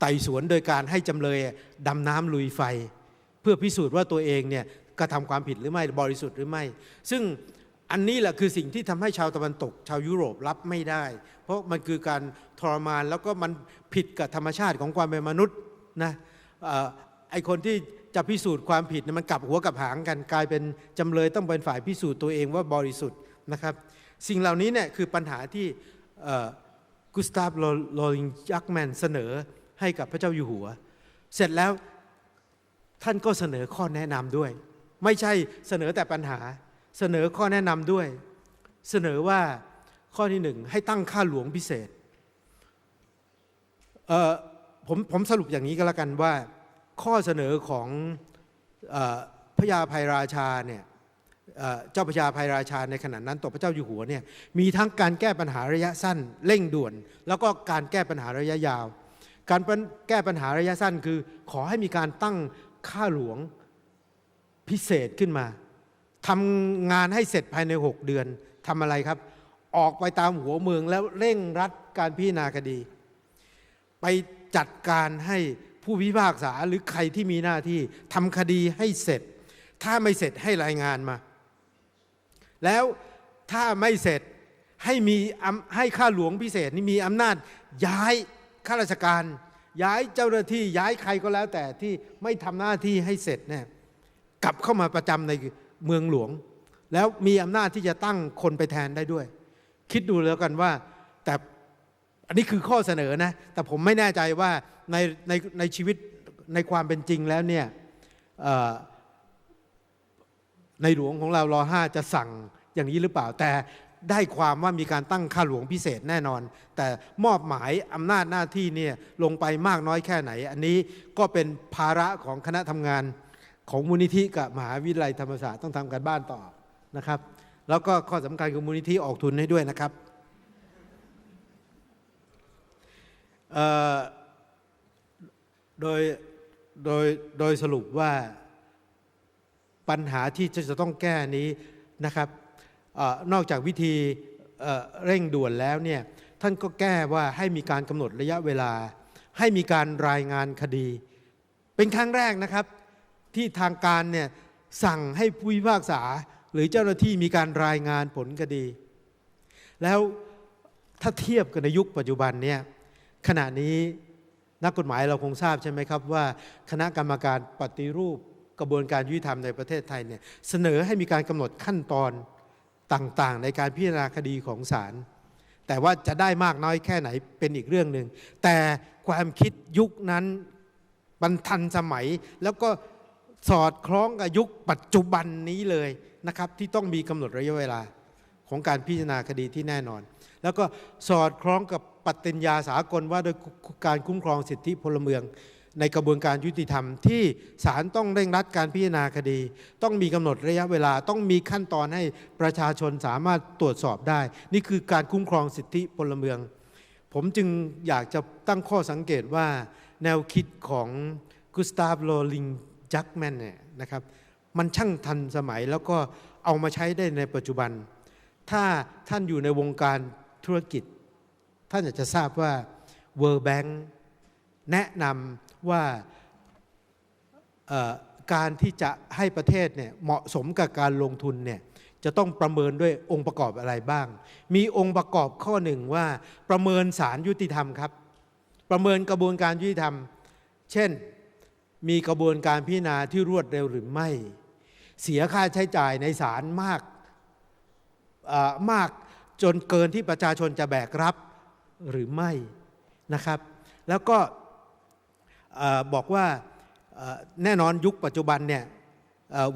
ไต่สวนโดยการให้จำเลยดำน้ำลุยไฟเพื่อพิสูจน์ว่าตัวเองเนี่ยกระทำความผิดหรือไม่บริสุทธิ์หรือไม่ซึ่งอันนี้แหละคือสิ่งที่ทำให้ชาวตะวันตกชาวยุโรปรับไม่ได้เพราะมันคือการทรมานแล้วก็มันผิดกับธรรมชาติของความเป็นมนุษย์นะไอคนที่จะพิสูจน์ความผิดมันกลับหัวกลับหางกันกลายเป็นจำเลยต้องเป็นฝ่ายพิสูจน์ตัวเองว่าบริสุทธิ์นะครับสิ่งเหล่านี้เนี่ยคือปัญหาที่กุสตาฟ โรลิน จักแมนเสนอให้กับพระเจ้าอยู่หัวเสร็จแล้วท่านก็เสนอข้อแนะนำด้วยไม่ใช่เสนอแต่ปัญหาเสนอข้อแนะนำด้วยเสนอว่าข้อที่หนึ่งให้ตั้งค่าหลวงพิเศษผมสรุปอย่างนี้ก็แล้วกันว่าข้อเสนอของพระยาอภัยราชาเนี่ยเจ้าพระยาอภัยราชาในขณะนั้นต่อพระเจ้าอยู่หัวเนี่ยมีทั้งการแก้ปัญหาระยะสั้นเร่งด่วนแล้วก็การแก้ปัญหาระยะยาวการแก้ปัญหาระยะสั้นคือขอให้มีการตั้งค่าหลวงพิเศษขึ้นมาทำงานให้เสร็จภายใน6 เดือนทำอะไรครับออกไปตามหัวเมืองแล้วเร่งรัดการพิจารณาคดีไปจัดการให้ผู้พิพากษาหรือใครที่มีหน้าที่ทำคดีให้เสร็จถ้าไม่เสร็จให้รายงานมาแล้วถ้าไม่เสร็จให้ค่าหลวงพิเศษนี่มีอำนาจย้ายข้าราชการย้ายเจ้าหน้าที่ย้ายใครก็แล้วแต่ที่ไม่ทำหน้าที่ให้เสร็จเนี่ยกลับเข้ามาประจำในเมืองหลวงแล้วมีอำนาจที่จะตั้งคนไปแทนได้ด้วยคิดดูแล้วกันว่าแต่อันนี้คือข้อเสนอนะแต่ผมไม่แน่ใจว่าในชีวิตในความเป็นจริงแล้วเนี่ยในหลวงของเราร.5จะสั่ง อย่างนี้หรือเปล่าแต่ได้ความว่ามีการตั้งข้าหลวงพิเศษแน่นอนแต่มอบหมายอำนาจหน้าที่เนี่ยลงไปมากน้อยแค่ไหนอันนี้ก็เป็นภาระของคณะทำงานของมูลนิธิกับมหาวิทยาลัยธรรมศาสตร์ต้องทำการบ้านต่อนะครับแล้วก็ข้อสำคัญคือมูลนิธิออกทุนให้ด้วยนะครับโดยสรุปว่าปัญหาที่จะต้องแก้นี้นะครับนอกจากวิธีเร่งด่วนแล้วเนี่ยท่านก็แก้ว่าให้มีการกำหนดระยะเวลาให้มีการรายงานคดีเป็นครั้งแรกนะครับที่ทางการเนี่ยสั่งให้ผู้พิพากษาหรือเจ้าหน้าที่มีการรายงานผลคดีแล้วถ้าเทียบกับในยุคปัจจุบันเนี่ยขณะนี้นักกฎหมายเราคงทราบใช่ไหมครับว่าคณะกรรมการปฏิรูปกระบวนการยุติธรรมในประเทศไทยเนี่ยเสนอให้มีการกำหนดขั้นตอนต่างๆในการพิจารณาคดีของศาลแต่ว่าจะได้มากน้อยแค่ไหนเป็นอีกเรื่องหนึ่งแต่ความคิดยุคนั้นมันทันสมัยแล้วก็สอดคล้องกับยุคปัจจุบันนี้เลยนะครับที่ต้องมีกำหนดระยะเวลาของการพิจารณาคดีที่แน่นอนแล้วก็สอดคล้องกับปฏิญญาสากลว่าโดยการคุ้มครองสิทธิพลเมืองในกระบวนการยุติธรรมที่ศาลต้องเร่งรัดการพิจารณาคดีต้องมีกำหนดระยะเวลาต้องมีขั้นตอนให้ประชาชนสามารถตรวจสอบได้นี่คือการคุ้มครองสิทธิพลเมืองผมจึงอยากจะตั้งข้อสังเกตว่าแนวคิดของกุสตาฟ โรลิง จักแมนเนี่ยนะครับมันช่างทันสมัยแล้วก็เอามาใช้ได้ในปัจจุบันถ้าท่านอยู่ในวงการธุรกิจท่านอยากจะทราบว่า World Bank แนะนำว่าการที่จะให้ประเทศเนี่ยเหมาะสมกับการลงทุนเนี่ยจะต้องประเมินด้วยองค์ประกอบอะไรบ้างมีองค์ประกอบข้อหนึ่งว่าประเมินศาลยุติธรรมครับประเมินกระบวนการยุติธรรมเช่นมีกระบวนการพิจารณาที่รวดเร็วหรือไม่เสียค่าใช้จ่ายในศาลมากจนเกินที่ประชาชนจะแบกรับหรือไม่นะครับแล้วก็บอกว่าแน่นอนยุคปัจจุบันเนี่ย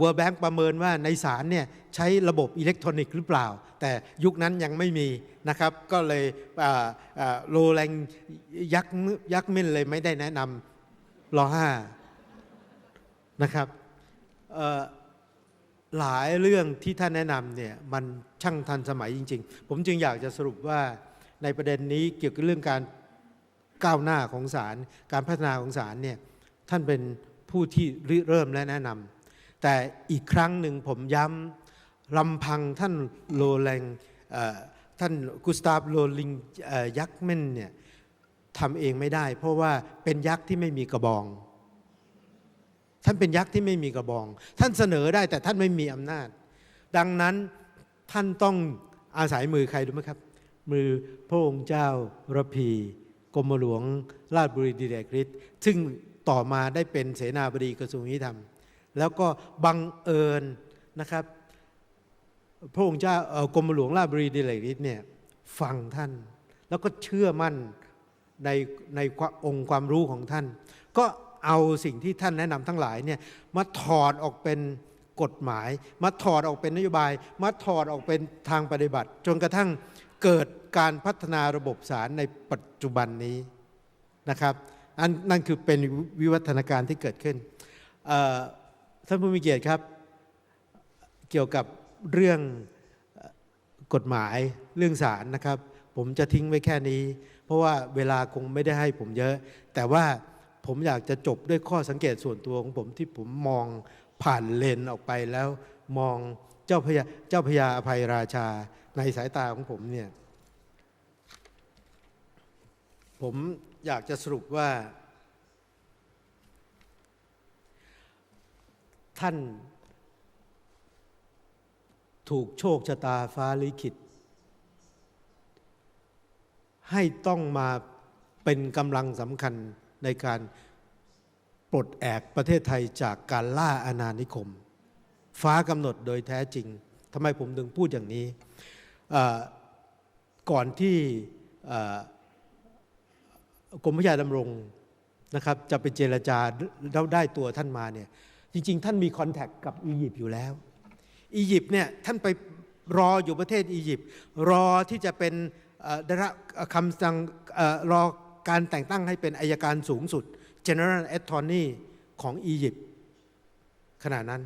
World Bank ประเมินว่าในศาลเนี่ยใช้ระบบอิเล็กทรอนิกส์หรือเปล่าแต่ยุคนั้นยังไม่มีนะครับก็เลยโรแลงยักษ์มินเลยไม่ได้แนะนำร.5นะครับหลายเรื่องที่ท่านแนะนำเนี่ยมันช่างทันสมัยจริงๆผมจึงอยากจะสรุปว่าในประเด็นนี้เกี่ยวกับเรื่องการก้าวหน้าของศาลการพัฒนาของศาลเนี่ยท่านเป็นผู้ที่ริเริ่มและแนะนำแต่อีกครั้งหนึ่งผมย้ำลำพังท่านโรแลงท่านกุสตาฟ โรลิง ยักษ์เม่นเนี่ยทำเองไม่ได้เพราะว่าเป็นยักษ์ที่ไม่มีกระบองท่านเป็นยักษ์ที่ไม่มีกระบองท่านเสนอได้แต่ท่านไม่มีอำนาจดังนั้นท่านต้องอาศัยมือใครรู้ไหมครับมือพระองค์เจ้าระพีกรมหลวงราชบุรีดิเรกฤทธิ์ซึ่งต่อมาได้เป็นเสนาบดีกระทรวงยุติธรรมแล้วก็บังเอิญนะครับพระองค์เจ้ากรมหลวงราชบุรีดิเรกฤทธิ์เนี่ยฟังท่านแล้วก็เชื่อมั่นในองค์ความรู้ของท่านก็เอาสิ่งที่ท่านแนะนำทั้งหลายเนี่ยมาถอดออกเป็นกฎหมายมาถอดออกเป็นนโยบายมาถอดออกเป็นทางปฏิบัติจนกระทั่งเกิดการพัฒนาระบบศาลในปัจจุบันนี้นะครับนั่นคือเป็นวิวัฒนาการที่เกิดขึ้นท่านผู้มีเกียรติครับเกี่ยวกับเรื่องกฎหมายเรื่องศาลนะครับผมจะทิ้งไว้แค่นี้เพราะว่าเวลาคงไม่ได้ให้ผมเยอะแต่ว่าผมอยากจะจบด้วยข้อสังเกตส่วนตัวของผมที่ผมมองผ่านเลนออกไปแล้วมองเจ้าพระยาอภัยราชาในสายตาของผมเนี่ยผมอยากจะสรุปว่าท่านถูกโชคชะตาฟ้าลิขิตให้ต้องมาเป็นกำลังสำคัญในการปลดแอกประเทศไทยจากการล่าอาณานิคมฟ้ากำหนดโดยแท้จริงทำไมผมถึงพูดอย่างนี้ก่อนที่กรมพระยาดำรงนะครับจะไปเจรจาแล้วได้ตัวท่านมาเนี่ยจริงๆท่านมีคอนแทคกับอียิปต์อยู่แล้วอียิปต์เนี่ยท่านไป รออยู่ประเทศอียิปต์รอที่จะเป็นได้รับคำสั่งรอการแต่งตั้งให้เป็นอัยการสูงสุด General Attorney ของอียิปต์ขณะนั้น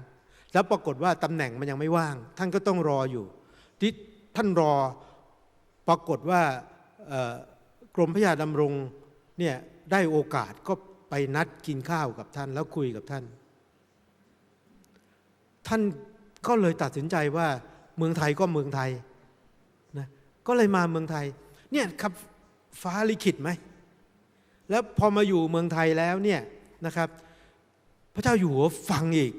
แล้วปรากฏว่าตำแหน่งมันยังไม่ว่างท่านก็ต้องรออยู่ที่ท่านรอปรากฏว่ากรมพระยาดำรงเนี่ยได้โอกาสก็ไปนัดกินข้าวกับท่านแล้วคุยกับท่านก็เลยตัดสินใจว่าเมืองไทยก็เมืองไทยนะก็เลยมาเมืองไทยเนี่ยครับฟ้าลิขิตไหมแล้วพอมาอยู่เมืองไทยแล้วเนี่ยนะครับพระเจ้าอยู่หัวฟังอีก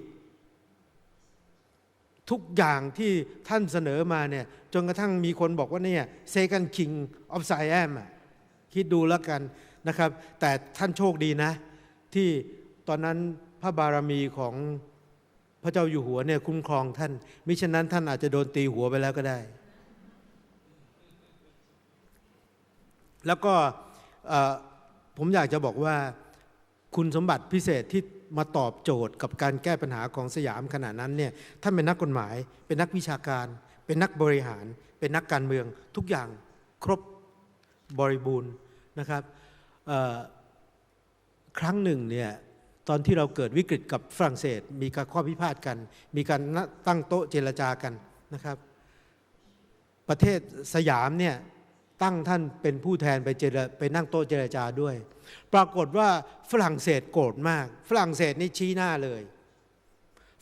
ทุกอย่างที่ท่านเสนอมาเนี่ยจนกระทั่งมีคนบอกว่าเนี่ย Second King of Siam คิดดูแล้วกันนะครับแต่ท่านโชคดีนะที่ตอนนั้นพระบารมีของพระเจ้าอยู่หัวเนี่ยคุ้มครองท่านมิฉะนั้นท่านอาจจะโดนตีหัวไปแล้วก็ได้แล้วก็ผมอยากจะบอกว่าคุณสมบัติพิเศษที่มาตอบโจทย์กับการแก้ปัญหาของสยามขณะนั้นเนี่ยท่านเป็นนักกฎหมายเป็นนักวิชาการเป็นนักบริหารเป็นนักการเมืองทุกอย่างครบบริบูรณ์นะครับครั้งหนึ่งเนี่ยตอนที่เราเกิดวิกฤตกับฝรั่งเศสมีการข้อพิพาทกันมีการตั้งโต๊ะเจรจากันนะครับประเทศสยามเนี่ยตั้งท่านเป็นผู้แทนไปนั่งโต๊ะเจรจาด้วยปรากฏว่าฝรั่งเศสโกรธมากฝรั่งเศสนี่ชี้หน้าเลย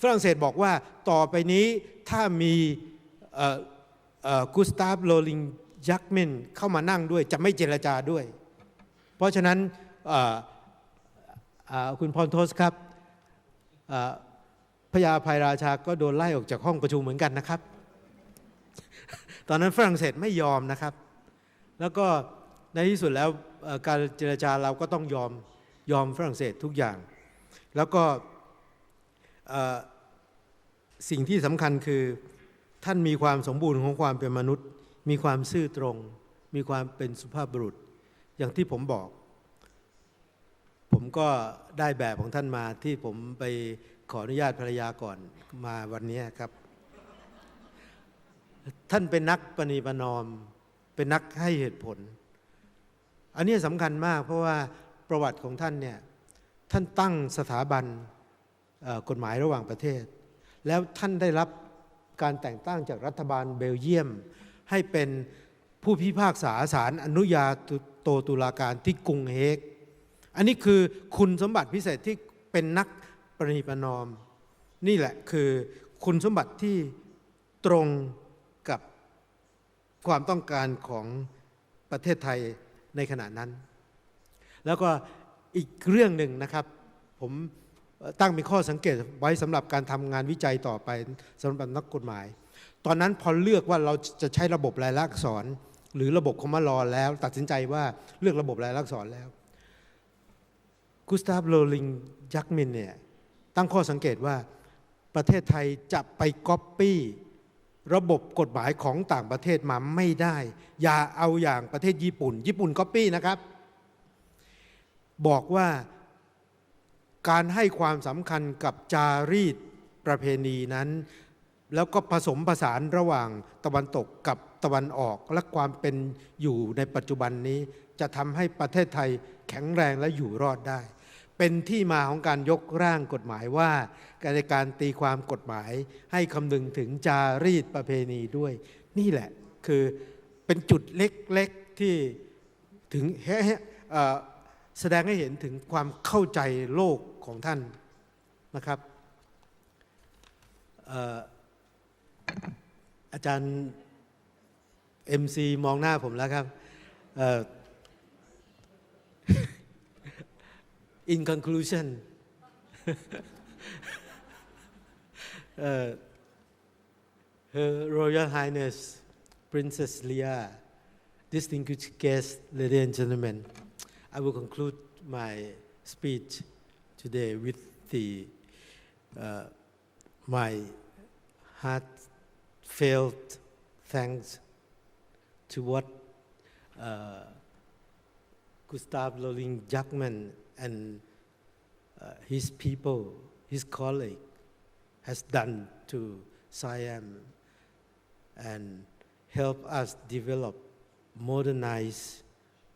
ฝรั่งเศสบอกว่าต่อไปนี้ถ้ามีกุสตาฟ โรลิง ยักเมนเข้ามานั่งด้วยจะไม่เจรจาด้วยเพราะฉะนั้นคุณพรโทษครับพระยาอภัยราชาก็โดนไล่ออกจากห้องประชุมเหมือนกันนะครับตอนนั้นฝรั่งเศสไม่ยอมนะครับแล้วก็ในที่สุดแล้วการเจรจาเราก็ต้องยอมฝรั่งเศสทุกอย่างแล้วก็สิ่งที่สำคัญคือท่านมีความสมบูรณ์ของความเป็นมนุษย์มีความซื่อตรงมีความเป็นสุภาพบุรุษอย่างที่ผมบอกผมก็ได้แบบของท่านมาที่ผมไปขออนุญาตภรรยาก่อนมาวันนี้ครับท่านเป็นนักประนีประนอมเป็นนักให้เหตุผลอันนี้สำคัญมากเพราะว่าประวัติของท่านเนี่ยท่านตั้งสถาบันกฎหมายระหว่างประเทศแล้วท่านได้รับการแต่งตั้งจากรัฐบาลเบลเยียมให้เป็นผู้พิพากษาศาลอนุญาโตตุลาการที่กรุงเฮกอันนี้คือคุณสมบัติพิเศษที่เป็นนักประนีประนอมนี่แหละคือคุณสมบัติที่ตรงกับความต้องการของประเทศไทยในขณะนั้นแล้วก็อีกเรื่องหนึ่งนะครับผมตั้งเป็นข้อสังเกตไว้สำหรับการทำงานวิจัยต่อไปสำหรับนักกฎหมายตอนนั้นพอเลือกว่าเราจะใช้ระบบลายลักษณ์อักษรหรือระบบคอมมอนลอแล้วตัดสินใจว่าเลือกระบบลายลักษณ์อักษรแล้วกุสตาฟ โรลิง ยักเมนเนี่ยตั้งข้อสังเกตว่าประเทศไทยจะไปก๊อปปี้ระบบกฎหมายของต่างประเทศมาไม่ได้อย่าเอาอย่างประเทศญี่ปุ่นก๊อปปี้นะครับบอกว่าการให้ความสำคัญกับจารีตประเพณีนั้นแล้วก็ผสมผสานระหว่างตะวันตกกับตะวันออกและความเป็นอยู่ในปัจจุบันนี้จะทำให้ประเทศไทยแข็งแรงและอยู่รอดได้เป็นที่มาของการยกร่างกฎหมายว่าในการตีความกฎหมายให้คำนึงถึงจารีตประเพณีด้วยนี่แหละคือเป็นจุดเล็กๆที่ถึงแสดงให้เห็นถึงความเข้าใจโลกของท่านนะครับอาจารย์ MC มองหน้าผมแล้วครับIn conclusion, Her Royal Highness Princess Leah, distinguished guests, ladies and gentlemen, I will conclude my speech today with my heartfelt thanks to what Gustave, Rolin, Jaequemyns and his people, his colleague, has done to Siam and help us develop, modernize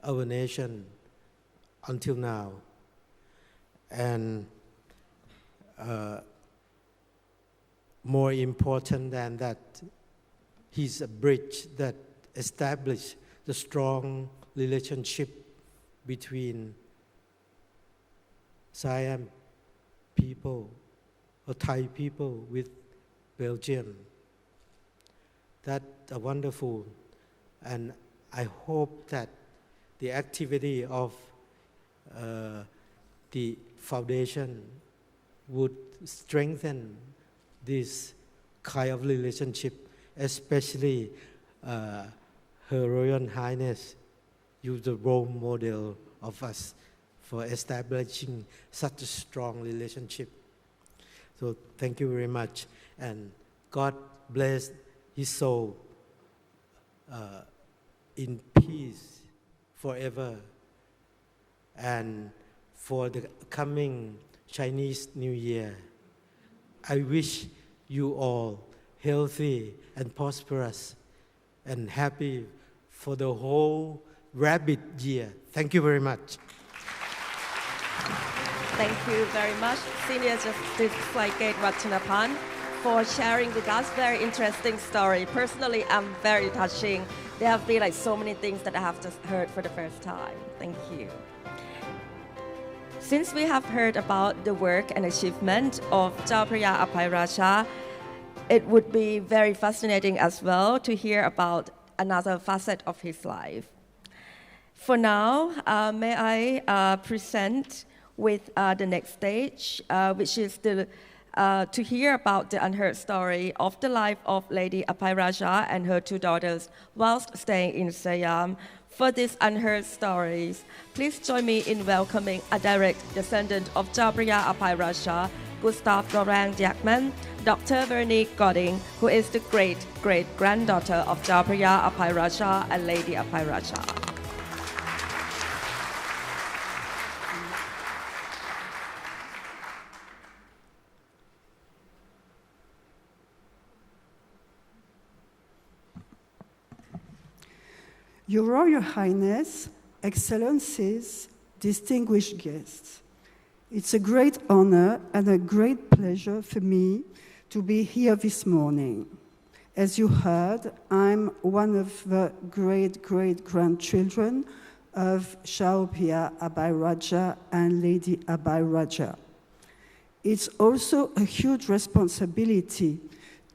our nation until now. And more important than that, he's a bridge that established the strong relationship between Siam people or Thai people with Belgium. That's wonderful, and I hope that the activity of the foundation would strengthen this kind of relationship, especially Her Royal Highness. You're the role model of us for establishing such a strong relationship. So thank you very much, and God bless his soul in peace forever. And for the coming Chinese New Year, I wish you all healthy and prosperous and happy for the whole rabbit year. Thank you very much. Thank you very much, Senior Justice Slaikate Wattanapan, for sharing with us very interesting story. Personally, I'm very touching. There have been so many things that I have just heard for the first time. Thank you. Since we have heard about the work and achievement of Chao Phya Abhai Raja, it would be very fascinating as well to hear about another facet of his life. For now, may I present with the next stage, which is to hear about the unheard story of the life of Lady Abhai Raja and her two daughters whilst staying in Siam. For these unheard stories, please join me in welcoming a direct descendant of Chao Phya Abhai Raja, Gustave Rolin-Jaequemyns, Dr. Veronique Godding, who is the great-great-granddaughter of Chao Phya Abhai Raja and Lady Abhai Raja. Your Royal Highness, Excellencies, distinguished guests, it's a great honor and a great pleasure for me to be here this morning. As you heard, I'm one of the great-great-grandchildren of Chao Phya Abhai Raja and Lady Abhai Raja. It's also a huge responsibility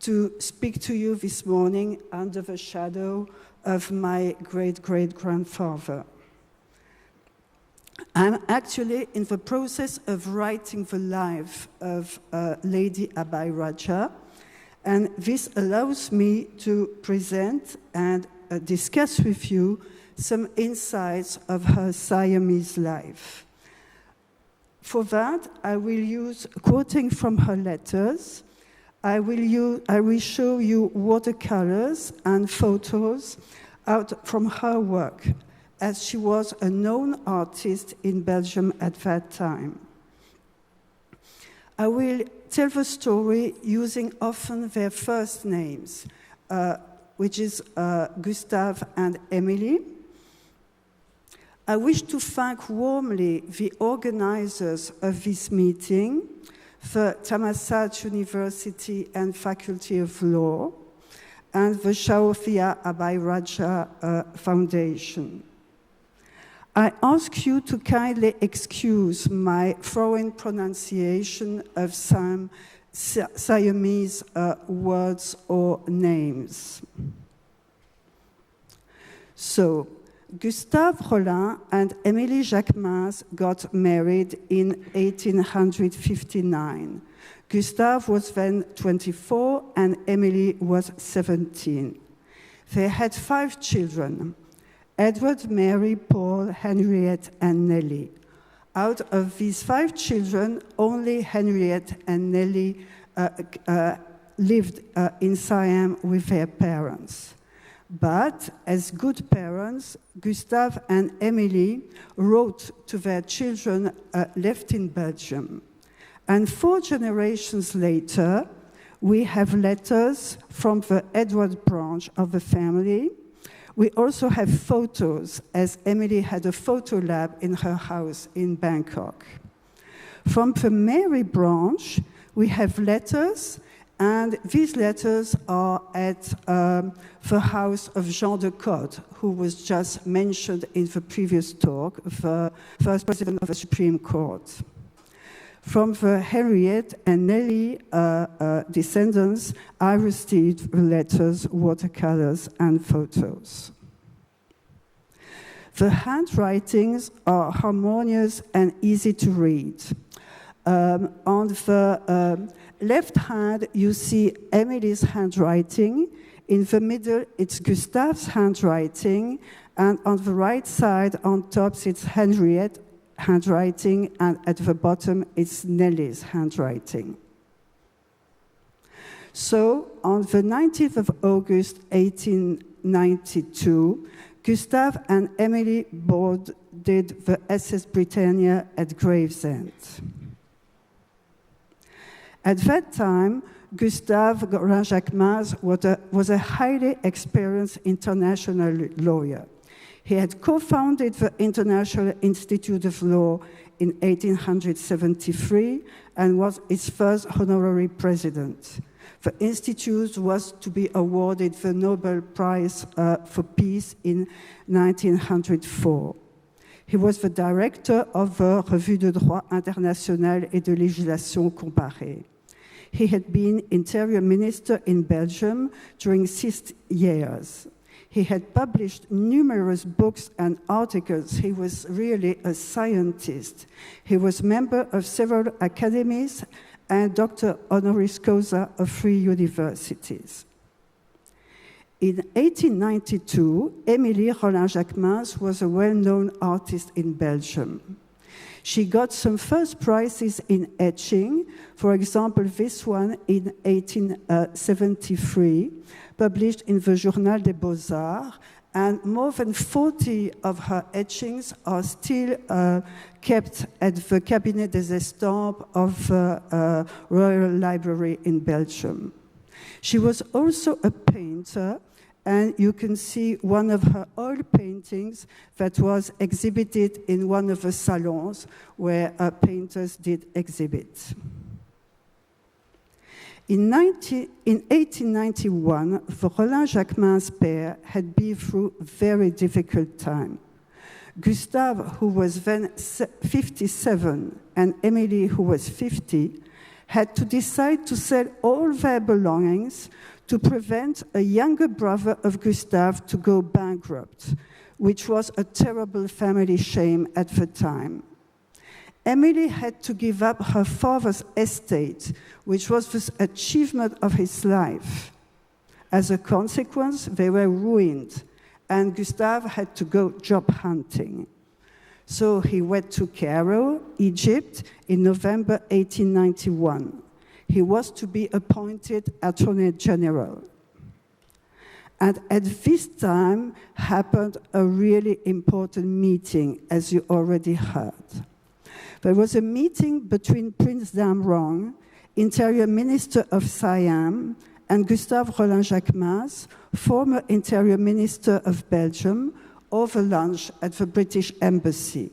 to speak to you this morning under the shadow of my great-great-grandfather. I'm actually in the process of writing the life of Lady Abhai Raja, and this allows me to present and discuss with you some insights of her Siamese life. For that, I will use quoting from her letters. I will show you watercolors and photos out from her work, as she was a known artist in Belgium at that time. I will tell the story using often their first names, which is Gustave and Emily. I wish to thank warmly the organizers of this meeting, the Thammasat University and Faculty of Law, and the Chao Phya Abhai Raja Foundation. I ask you to kindly excuse my foreign pronunciation of some Siamese words or names. So, Gustave Rolin and Émilie Jaequemyns got married in 1859. Gustave was then 24 and Émilie was 17. They had 5 children: Edward, Mary, Paul, Henriette, and Nellie. Out of these 5 children, only Henriette and Nellie lived in Siam with their parents. But as good parents, Gustave and Émilie wrote to their children left in Belgium. And 4 generations later, We have letters from the Edward branch of the family. We also have photos, as Emily had a photo lab in her house in Bangkok. From the Mary branch, we have letters, and these letters are at the house of Jean de Cotte, who was just mentioned in the previous talk, the first president of the Supreme Court. From the Henriette and Nellie descendants, I received letters, watercolors, and photos. The handwritings are harmonious and easy to read. On the left hand, you see Emily's handwriting. In the middle, it's Gustave's handwriting. And on the right side, on top, it's Henriette's handwriting, and at the bottom, it's Nellie's handwriting. So, on the 19th of August, 1892, Gustave and Emily boarded the SS Britannia at Gravesend. At that time, Gustave Rolin-Jaequemyns was a highly experienced international lawyer. He had co-founded the International Institute of Law in 1873 and was its first honorary president. The institute was to be awarded the Nobel Prize for Peace in 1904. He was the director of the Revue de droit international et de législation comparée. He had been interior minister in Belgium during 6 years. He had published numerous books and articles. He was really a scientist. He was member of several academies and Doctor honoris causa of 3 universities. In 1892, Emilie Rolin-Jaequemyns was a well-known artist in Belgium. She got some first prizes in etching, for example, this one in 1873, published in the Journal des Beaux-Arts, and more than 40 of her etchings are still kept at the Cabinet des Estampes of the Royal Library in Belgium. She was also a painter, and you can see one of her oil paintings that was exhibited in one of the salons where painters did exhibit. In 1891, the Rolin-Jaequemyns pair had been through a very difficult time. Gustave, who was then 57, and Emily, who was 50, had to decide to sell all their belongings to prevent a younger brother of Gustave to go bankrupt, which was a terrible family shame at the time. Emily had to give up her father's estate, which was the achievement of his life. As a consequence, they were ruined, and Gustave had to go job hunting. So he went to Cairo, Egypt, in November 1891. He was to be appointed Attorney General. And at this time happened a really important meeting, as you already heard. There was a meeting between Prince Damrong, Interior Minister of Siam, and Gustave Rolin-Jaequemyns, former Interior Minister of Belgium, over lunch at the British Embassy.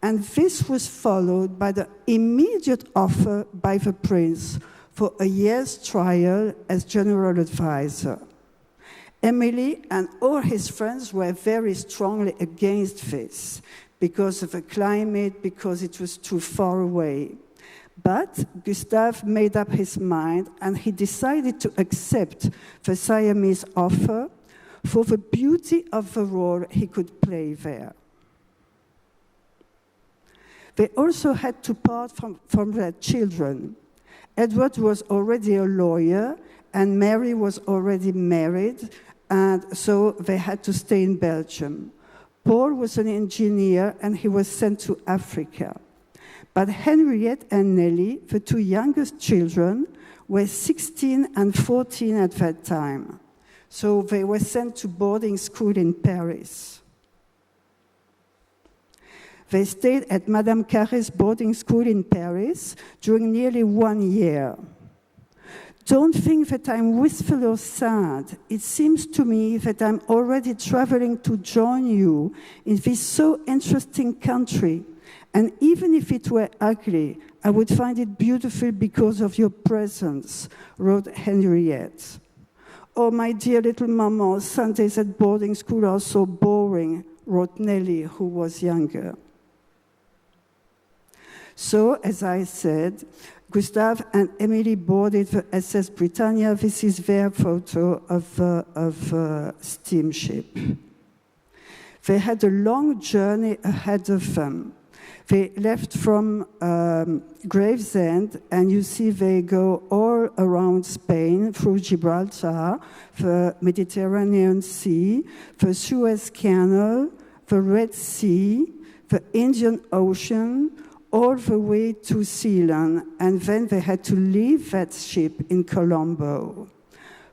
And this was followed by the immediate offer by the Prince for a year's trial as general advisor. Emily and all his friends were very strongly against this because of the climate, because it was too far away. But Gustave made up his mind, and he decided to accept the Siamese offer for the beauty of the role he could play there. They also had to part from their children. Edward was already a lawyer, and Mary was already married, and so they had to stay in Belgium. Paul was an engineer, and he was sent to Africa. But Henriette and Nellie, the 2 youngest children, were 16 and 14 at that time. So they were sent to boarding school in Paris. They stayed at Madame Carré's boarding school in Paris during nearly 1 year. Don't think that I'm wistful or sad. It seems to me that I'm already traveling to join you in this so interesting country. And even if it were ugly, I would find it beautiful because of your presence, wrote Henriette. Oh, my dear little mama, Sundays at boarding school are so boring, wrote Nellie, who was younger. So, as I said, Gustave and Emily boarded the SS Britannia. This is their photo of a steamship. They had a long journey ahead of them. They left from Gravesend, and you see they go all around Spain through Gibraltar, the Mediterranean Sea, the Suez Canal, the Red Sea, the Indian Ocean, all the way to Ceylon, and then they had to leave that ship in Colombo.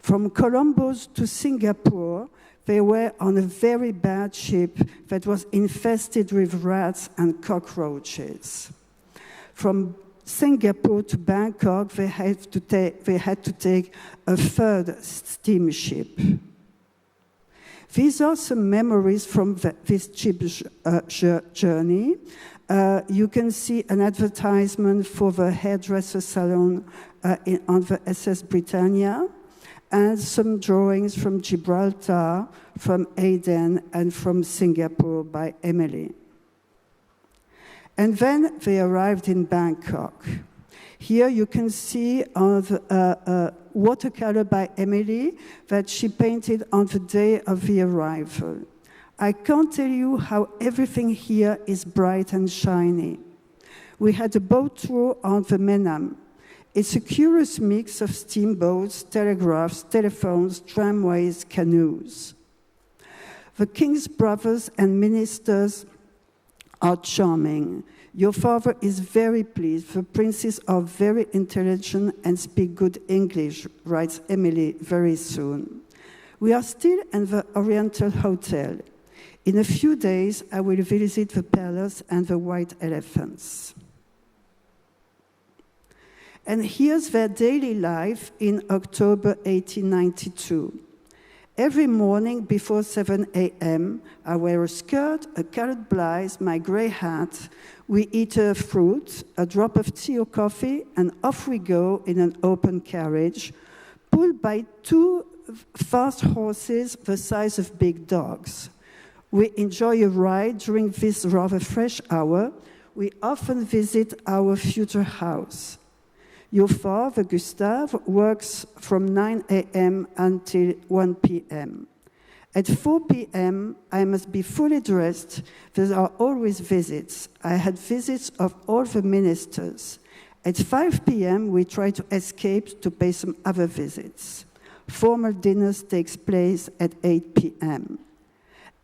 From Colombo to Singapore, they were on a very bad ship that was infested with rats and cockroaches. From Singapore to Bangkok, they had to take a third steamship. These are some memories from this ship journey. You can see an advertisement for the hairdresser salon on the SS Britannia, and some drawings from Gibraltar, from Aden, and from Singapore by Emily. And then they arrived in Bangkok. Here you can see a watercolor by Emily that she painted on the day of the arrival. I can't tell you how everything here is bright and shiny. We had a boat tour on the Menam. It's a curious mix of steamboats, telegraphs, telephones, tramways, canoes. The king's brothers and ministers are charming. Your father is very pleased. The princes are very intelligent and speak good English, writes Emily very soon. We are still in the Oriental Hotel. In a few days, I will visit the palace and the white elephants. And here's their daily life in October 1892. Every morning before 7 a.m., I wear a skirt, a colored blouse, my gray hat. We eat a fruit, a drop of tea or coffee, and off we go in an open carriage, pulled by two fast horses the size of big dogs. We enjoy a ride during this rather fresh hour. We often visit our future house. Your father, Gustave, works from 9 a.m. until 1 p.m. At 4 p.m., I must be fully dressed. There are always visits. I had visits of all the ministers. At 5 p.m., we try to escape to pay some other visits. Formal dinners takes place at 8 p.m.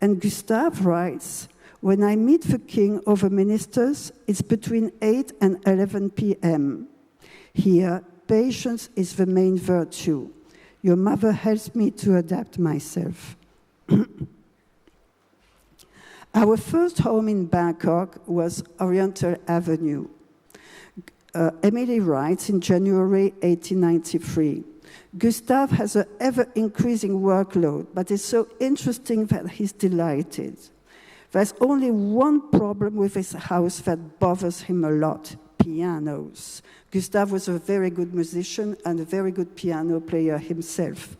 And Gustave writes, when I meet the king or the ministers, it's between 8 and 11 p.m. Here, patience is the main virtue. Your mother helps me to adapt myself. Our first home in Bangkok was Oriental Avenue. Emily writes in January 1893, Gustave has an ever-increasing workload, but it's so interesting that he's delighted. There's only one problem with his house that bothers him a lot, pianos. Gustave was a very good musician and a very good piano player himself.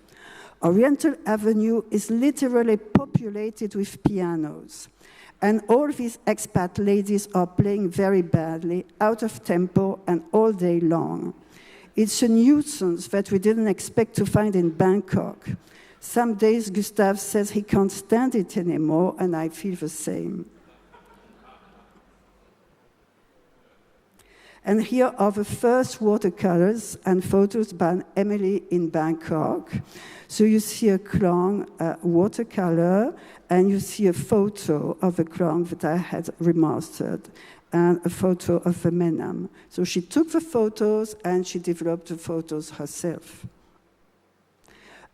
Oriental Avenue is literally populated with pianos. And all these expat ladies are playing very badly, out of tempo, and all day long. It's a nuisance that we didn't expect to find in Bangkok. Some days Gustave says he can't stand it anymore, and I feel the same. And here are the first watercolors and photos by Emily in Bangkok. So you see a clown watercolor, and you see a photo of the clown that I had remastered, and a photo of the Menam. So she took the photos, and she developed the photos herself.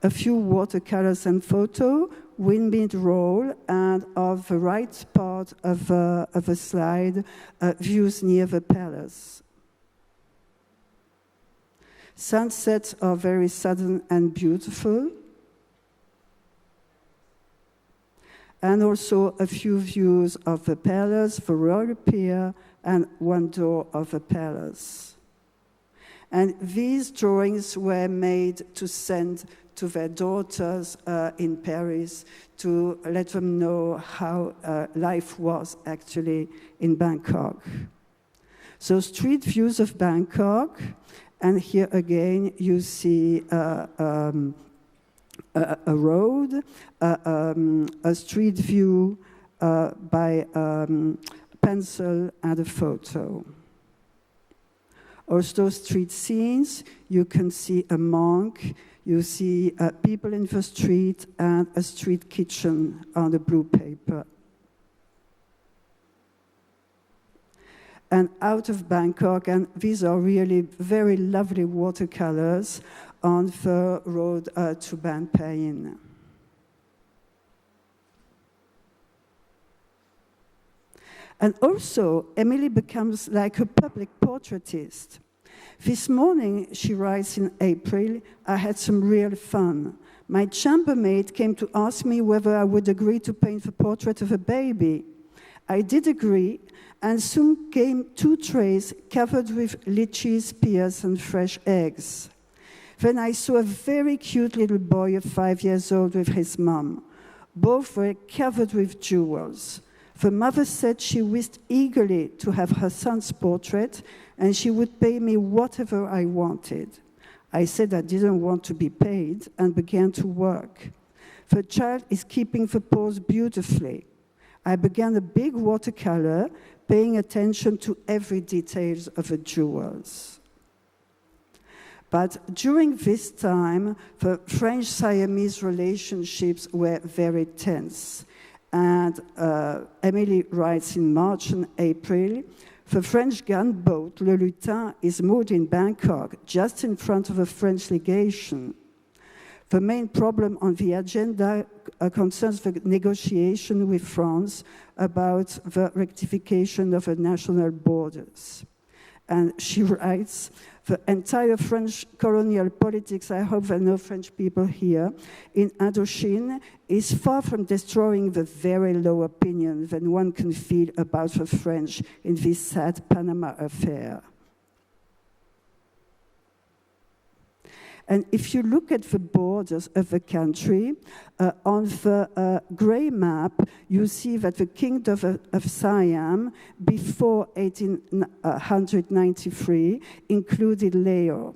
A few watercolors and photo, windmill roll, and of the right part of a slide, views near the palace. Sunsets are very sudden and beautiful. And also a few views of the palace, the royal pier, and one door of the palace. And these drawings were made to send to their daughters in Paris to let them know how life was actually in Bangkok. So street views of Bangkok, and here again you see a road, a street view by pencil and a photo. Also street scenes, you can see a monk, you see people in the street and a street kitchen on the blue paper. And out of Bangkok, and these are really very lovely watercolors on the road to Ban Pain. And also, Emily becomes like a public portraitist. This morning, she writes in April, I had some real fun. My chambermaid came to ask me whether I would agree to paint the portrait of a baby. I did agree, and soon came 2 trays covered with lychees, pears, and fresh eggs. Then I saw a very cute little boy of 5 years old with his mum. Both were covered with jewels. The mother said she wished eagerly to have her son's portrait, and she would pay me whatever I wanted. I said I didn't want to be paid, and began to work. The child is keeping the pose beautifully. I began a big watercolor, paying attention to every detail of the jewels. But during this time, the French-Siamese relationships were very tense. And Emily writes in March and April, the French gunboat, Le Lutin, is moored in Bangkok, just in front of a French legation. The main problem on the agenda concerns the negotiation with France about the rectification of the national borders. And she writes, the entire French colonial politics, I hope there are no French people here, in Indochine is far from destroying the very low opinion that one can feel about the French in this sad Panama affair. And if you look at the borders of the country, on the grey map, you see that the Kingdom of Siam, before 1893, included Laos.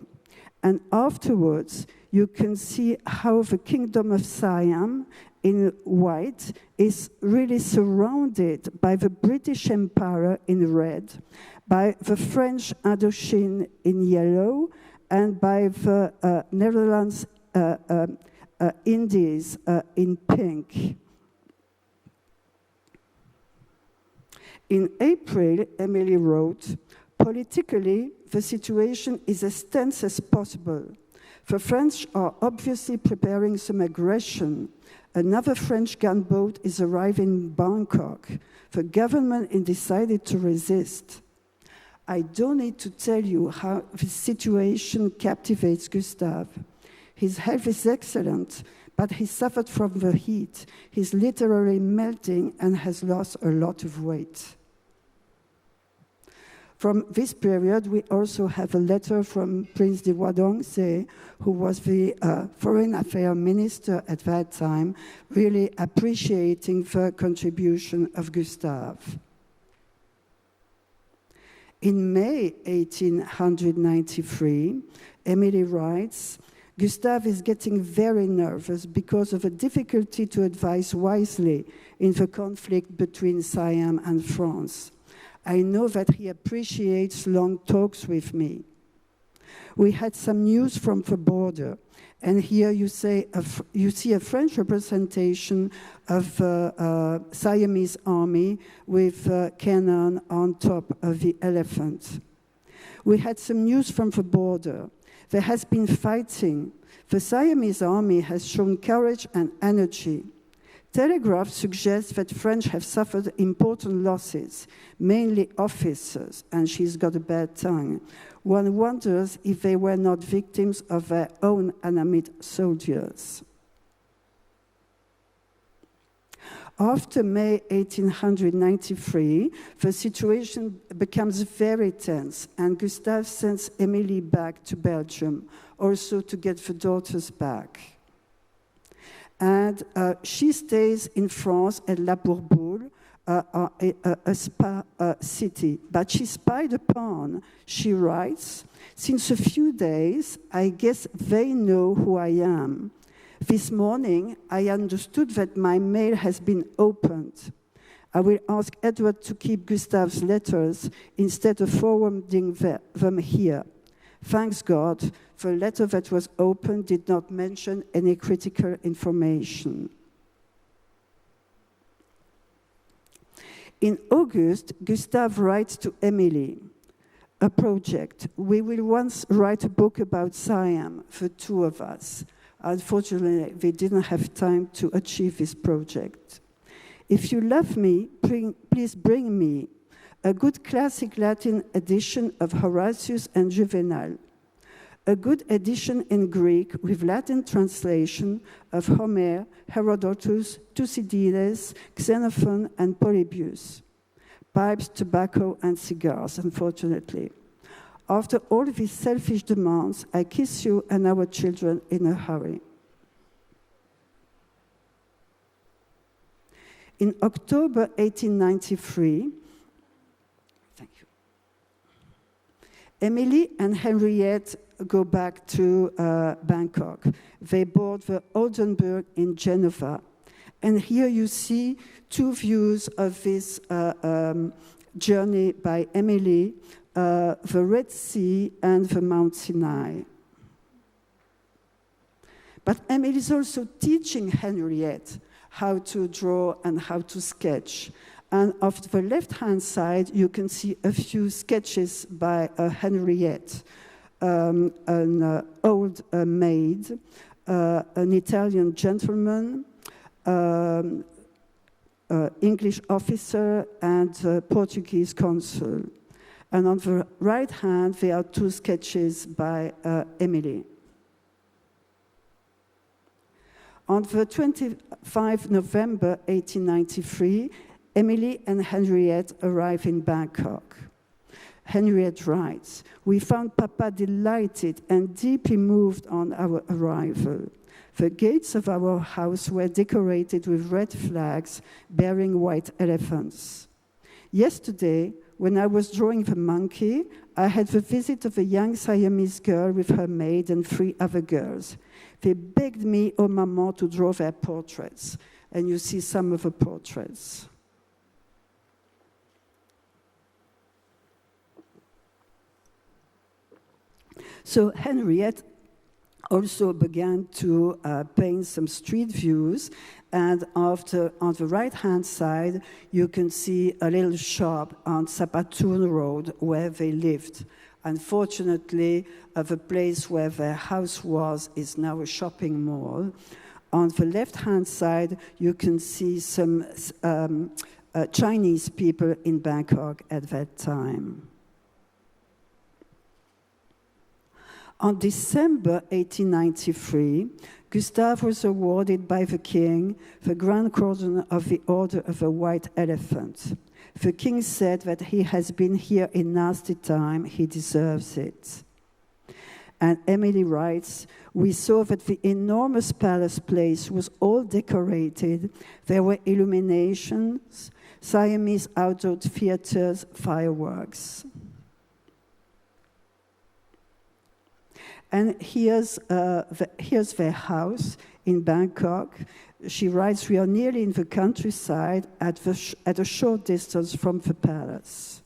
And afterwards, you can see how the Kingdom of Siam, in white, is really surrounded by the British Empire in red, by the French Indochine in yellow, and by the Netherlands Indies in pink. In April, Emily wrote, politically, the situation is as tense as possible. The French are obviously preparing some aggression. Another French gunboat is arriving in Bangkok. The government has decided to resist. I don't need to tell you how the situation captivates Gustave. His health is excellent, but he suffered from the heat. He's literally melting and has lost a lot of weight. From this period, we also have a letter from Prince de Wadongse, who was the Foreign Affairs Minister at that time, really appreciating the contribution of Gustave. In May 1893, Emily writes, Gustave is getting very nervous because of a difficulty to advise wisely in the conflict between Siam and France. I know that he appreciates long talks with me. We had some news from the border, and here you see a French representation of the Siamese army with cannon on top of the elephant. We had some news from the border. There has been fighting. The Siamese army has shown courage and energy. Telegraph suggests that French have suffered important losses, mainly officers, and she's got a bad tongue. One wonders if they were not victims of their own enemy soldiers. After May 1893, the situation becomes very tense, and Gustave sends Emily back to Belgium, also to get the daughters back. And she stays in France at La Bourboule, a spa city. But she's spied upon, she writes, since a few days, I guess they know who I am. This morning, I understood that my mail has been opened. I will ask Edward to keep Gustave's letters instead of forwarding them here. Thanks God, the letter that was opened did not mention any critical information. In August, Gustave writes to Emily, a project. We will once write a book about Siam, the two of us. Unfortunately, they didn't have time to achieve this project. If you love me, please bring me a good classic Latin edition of Horatius and Juvenal, a good edition in Greek with Latin translation of Homer, Herodotus, Thucydides, Xenophon, and Polybius. Pipes, tobacco, and cigars, unfortunately. After all these selfish demands, I kiss you and our children in a hurry. In October 1893, Emily and Henriette go back to Bangkok. They board the Oldenburg in Geneva. And here you see two views of this journey by Emily, the Red Sea and the Mount Sinai. But Emily is also teaching Henriette how to draw and how to sketch. And of the left-hand side, you can see a few sketches by Henriette, an old maid, an Italian gentleman, English officer, and a Portuguese consul. And on the right hand, there are two sketches by Emily. On the 25th November 1893, Emily and Henriette arrive in Bangkok. Henriette writes, "We found Papa delighted and deeply moved on our arrival. The gates of our house were decorated with red flags bearing white elephants. Yesterday, when I was drawing the monkey, I had the visit of a young Siamese girl with her maid and 3 other girls. They begged me or Maman to draw their portraits." And you see some of the portraits. So Henriette also began to paint some street views, and on the right-hand side, you can see a little shop on Sapatoon Road where they lived. Unfortunately, the place where their house was is now a shopping mall. On the left-hand side, you can see some Chinese people in Bangkok at that time. On December 1893, Gustave was awarded by the king the Grand Cordon of the Order of the White Elephant. The king said that he has been here in nasty time, he deserves it. And Emily writes, "We saw that the enormous palace place was all decorated. There were illuminations, Siamese outdoor theaters, fireworks." And here's their house in Bangkok. She writes, "We are nearly in the countryside at a short distance from the palace."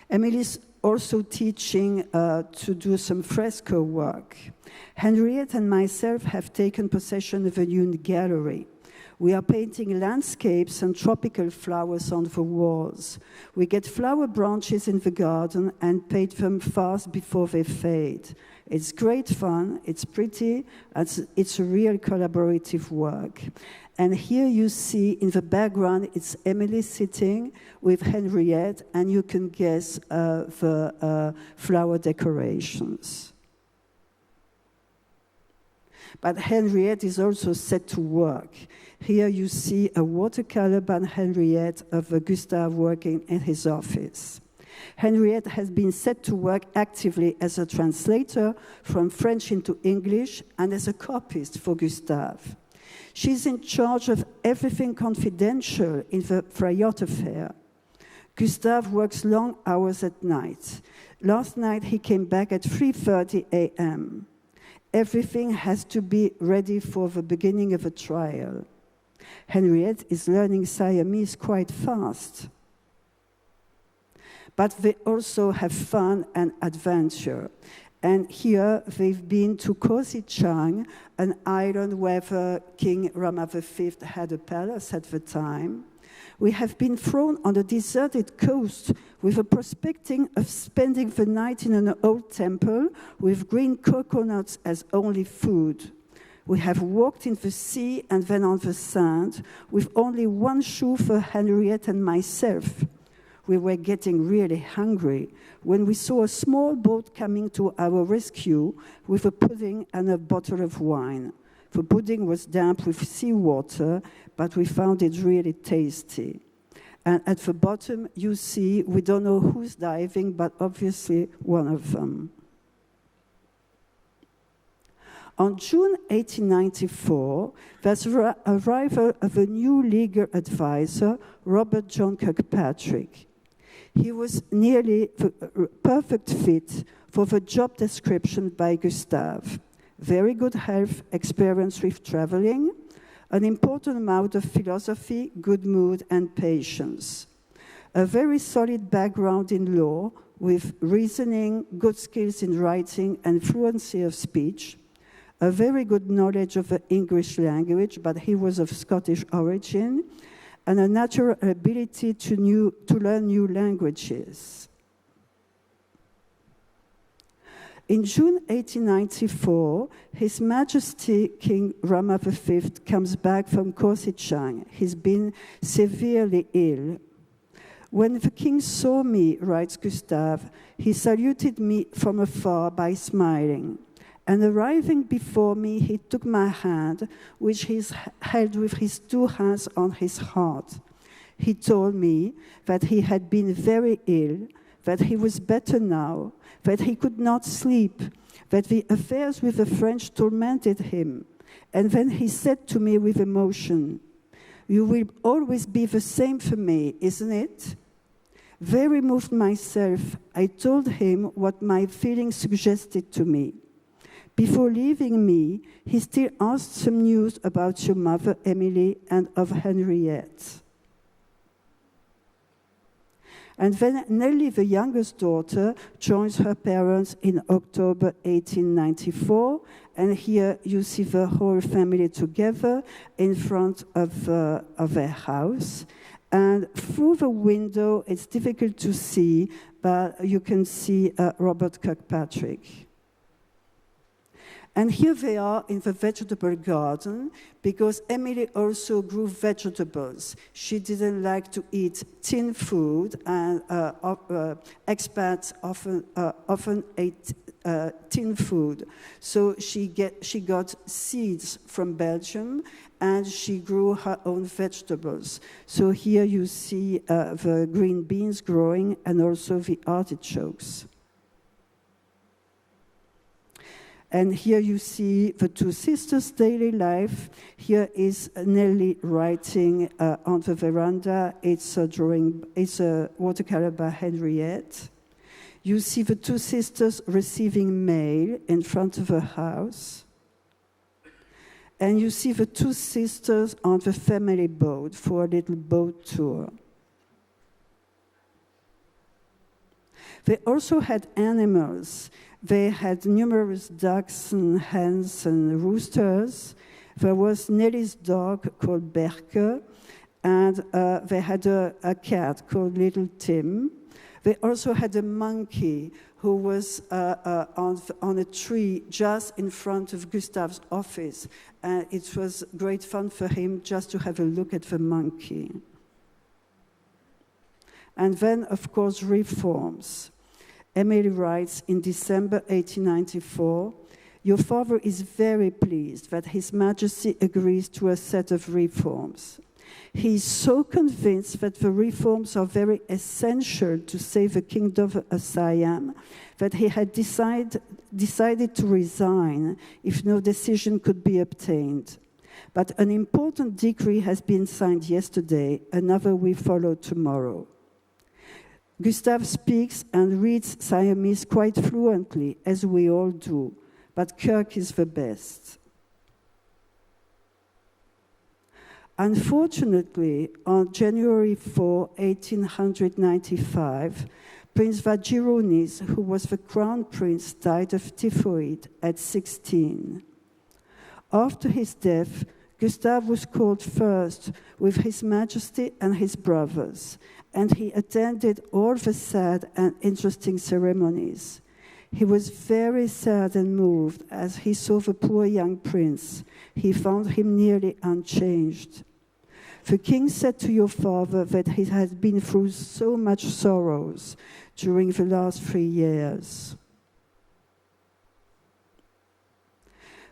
Emily's also teaching to do some fresco work. Henriette and myself have taken possession of a new gallery. We are painting landscapes and tropical flowers on the walls. We get flower branches in the garden and paint them fast before they fade. It's great fun, it's pretty, it's a real collaborative work. And here you see in the background, it's Emily sitting with Henriette, and you can guess the flower decorations. But Henriette is also set to work. Here you see a watercolor by Henriette of Gustave working in his office. Henriette has been set to work actively as a translator from French into English and as a copyist for Gustave. She's in charge of everything confidential in the Frayot affair. Gustave works long hours at night. Last night he came back at 3:30 a.m. Everything has to be ready for the beginning of a trial. Henriette is learning Siamese quite fast. But they also have fun and adventure. And here they've been to Koh Si Chang, an island where King Rama V had a palace at the time. We have been thrown on a deserted coast with a prospecting of spending the night in an old temple with green coconuts as only food. We have walked in the sea and then on the sand with only one shoe for Henriette and myself. We were getting really hungry when we saw a small boat coming to our rescue with a pudding and a bottle of wine. The pudding was damp with seawater, but we found it really tasty. And at the bottom, you see, we don't know who's diving, but obviously one of them. On June 1894, there's the arrival of a new legal advisor, Robert John Kirkpatrick. He was nearly the perfect fit for the job description by Gustave. Very good health, experience with traveling, an important amount of philosophy, good mood, and patience. A very solid background in law with reasoning, good skills in writing, and fluency of speech. A very good knowledge of the English language, but he was of Scottish origin, and a natural ability to learn new languages. In June 1894, His Majesty King Rama V comes back from Koh Si Chang. He's been severely ill. When the king saw me, writes Gustave, he saluted me from afar by smiling. And arriving before me, he took my hand, which he held with his two hands on his heart. He told me that he had been very ill, that he was better now, that he could not sleep, that the affairs with the French tormented him. And then he said to me with emotion, "You will always be the same for me, isn't it?" Very moved myself, I told him what my feelings suggested to me. Before leaving me, he still asked some news about your mother, Emily, and of Henriette. And then Nellie, the youngest daughter, joins her parents in October 1894. And here you see the whole family together in front of their house. And through the window, it's difficult to see, but you can see Robert Kirkpatrick. And here they are in the vegetable garden, because Emily also grew vegetables. She didn't like to eat tin food, and expats often ate tin food. So she got seeds from Belgium, and she grew her own vegetables. So here you see the green beans growing, and also the artichokes. And here you see the two sisters' daily life. Here is Nellie writing on the veranda. It's a watercolor by Henriette. You see the two sisters receiving mail in front of her house. And you see the two sisters on the family boat for a little boat tour. They also had animals. They had numerous ducks and hens and roosters. There was Nelly's dog called Berke, and they had a cat called Little Tim. They also had a monkey who was on a tree just in front of Gustave's office. And it was great fun for him just to have a look at the monkey. And then, of course, reforms. Emily writes in December 1894, "Your father is very pleased that His Majesty agrees to a set of reforms. He is so convinced that the reforms are very essential to save the kingdom of Siam that he had decided to resign if no decision could be obtained. But an important decree has been signed yesterday, another will follow tomorrow." Gustave speaks and reads Siamese quite fluently, as we all do, but Kirk is the best. Unfortunately, on January 4, 1895, Prince Vajiraunis, who was the crown prince, died of typhoid at 16. After his death, Gustave was called first with His Majesty and his brothers, and he attended all the sad and interesting ceremonies. He was very sad and moved as he saw the poor young prince. He found him nearly unchanged. "The king said to your father that he had been through so much sorrows during the last 3 years."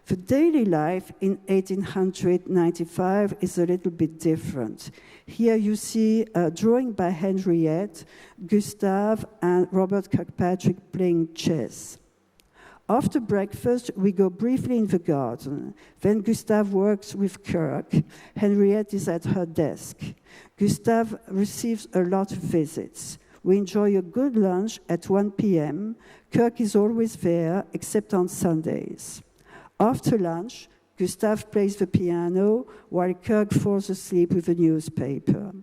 The daily life in 1895 is a little bit different. Here you see a drawing by Henriette, Gustave, and Robert Kirkpatrick playing chess. After breakfast, we go briefly in the garden. Then Gustave works with Kirk. Henriette is at her desk. Gustave receives a lot of visits. We enjoy a good lunch at 1 p.m. Kirk is always there, except on Sundays. After lunch, Gustave plays the piano while Kirk falls asleep with a newspaper.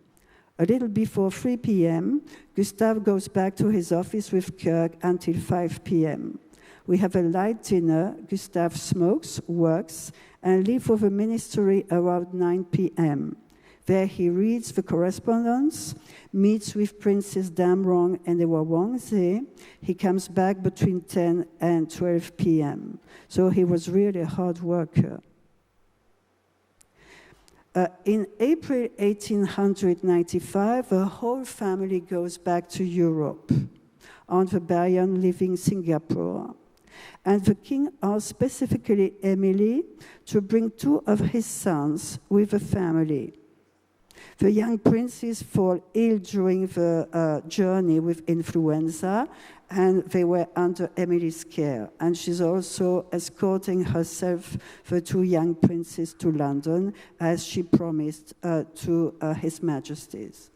A little before 3 p.m., Gustave goes back to his office with Kirk until 5 p.m. We have a light dinner. Gustave smokes, works, and leaves for the ministry around 9 p.m. There he reads the correspondence, meets with Princess Damrong and Ewa Wangze. He comes back between 10 and 12 p.m. So he was really a hard worker. In April 1895, the whole family goes back to Europe. Aunt Bayan leaving Singapore. And the king asked specifically Emily to bring 2 of his sons with the family. The young princes fall ill during the journey with influenza, and they were under Emily's care. And she's also escorting herself, the 2 young princes, to London, as she promised to His Majesty's.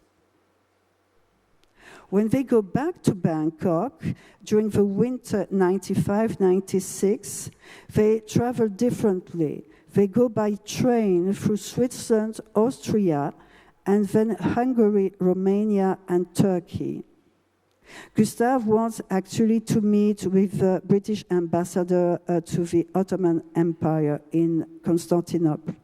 When they go back to Bangkok during the winter 95-96, they travel differently. They go by train through Switzerland, Austria, and then Hungary, Romania, and Turkey. Gustave wants actually to meet with the British ambassador to the Ottoman Empire in Constantinople.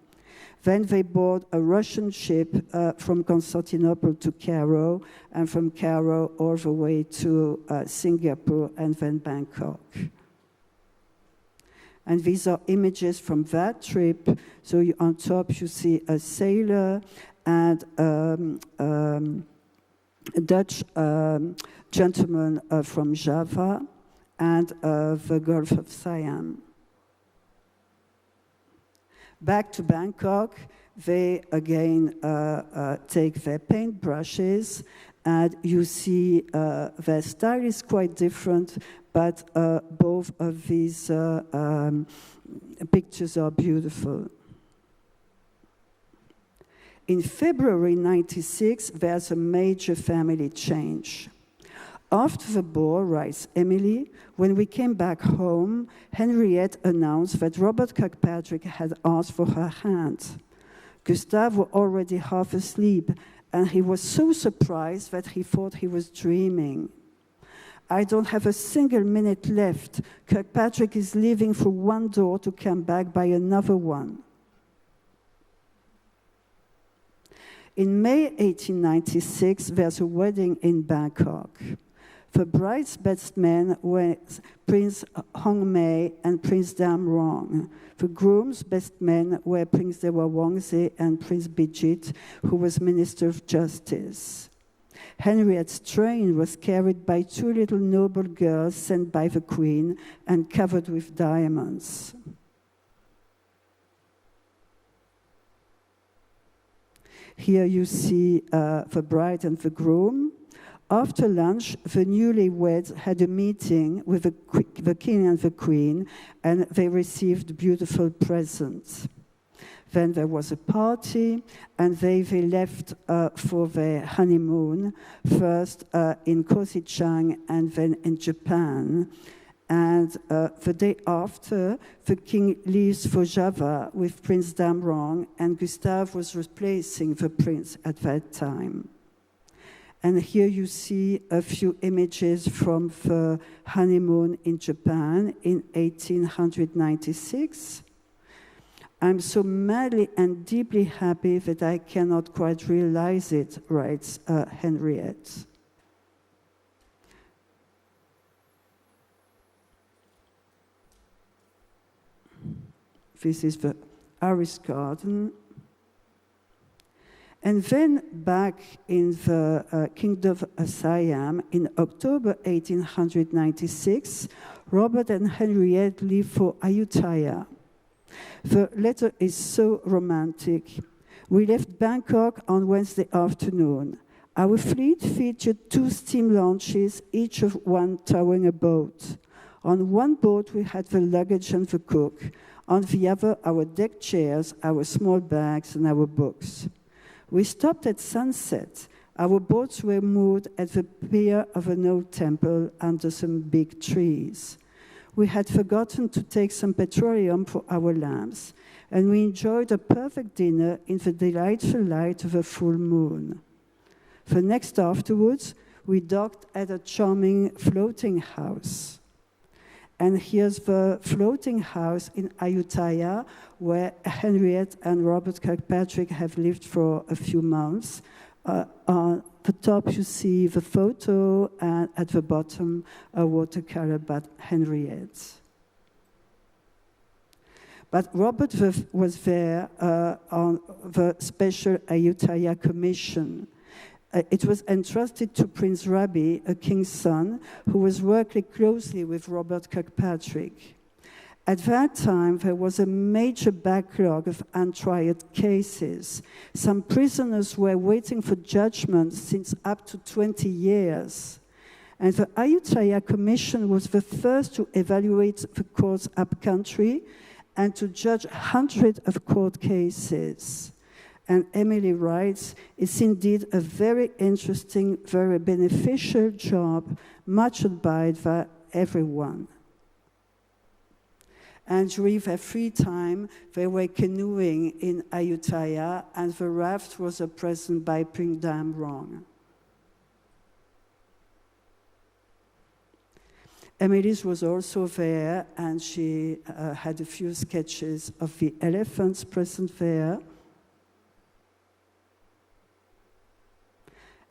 Then they board a Russian ship from Constantinople to Cairo, and from Cairo all the way to Singapore and then Bangkok. And these are images from that trip. So on top you see a sailor and a Dutch gentleman from Java and the Gulf of Siam. Back to Bangkok, they again take their paintbrushes, and you see their style is quite different, but both of these pictures are beautiful. In February 96, there's a major family change. After the ball, writes Emily, when we came back home, Henriette announced that Robert Kirkpatrick had asked for her hand. Gustave was already half asleep, and he was so surprised that he thought he was dreaming. I don't have a single minute left. Kirkpatrick is leaving through one door to come back by another one. In May 1896, there's a wedding in Bangkok. The bride's best men were Prince Hong Mei and Prince Dam Rong. The groom's best men were Prince Dewa Wongze and Prince Bijit, who was Minister of Justice. Henriette's train was carried by 2 little noble girls sent by the Queen and covered with diamonds. Here you see the bride and the groom. After lunch, the newlyweds had a meeting with the king and the queen, and they received beautiful presents. Then there was a party, and they left for their honeymoon, first in Kosichang and then in Japan. And the day after, the king leaves for Java with Prince Damrong, and Gustave was replacing the prince at that time. And here you see a few images from the honeymoon in Japan in 1896. I'm so madly and deeply happy that I cannot quite realize it, writes Henriette. This is the Iris Garden. And then back in the Kingdom of Siam, in October 1896, Robert and Henriette leave for Ayuthaya. The letter is so romantic. We left Bangkok on Wednesday afternoon. Our fleet featured 2 steam launches, each of one towing a boat. On one boat, we had the luggage and the cook. On the other, our deck chairs, our small bags, and our books. We stopped at sunset. Our boats were moored at the pier of an old temple under some big trees. We had forgotten to take some petroleum for our lamps, and we enjoyed a perfect dinner in the delightful light of a full moon. The next afterwards, we docked at a charming floating house. And here's the floating house in Ayuthaya, where Henriette and Robert Kirkpatrick have lived for a few months. On the top, you see the photo, and at the bottom, a watercolor by Henriette. But Robert was there on the Special Ayuthaya Commission. It was entrusted to Prince Rabi, a king's son, who was working closely with Robert Kirkpatrick. At that time, there was a major backlog of untried cases. Some prisoners were waiting for judgment since up to 20 years. And the Ayuthaya Commission was the first to evaluate the courts upcountry and to judge hundreds of court cases. And Emily writes, it's indeed a very interesting, very beneficial job, much admired by everyone. And during their free time, they were canoeing in Ayuthaya, and the raft was a present by Pring Dam Rong. Emily's was also there, and she had a few sketches of the elephants present there.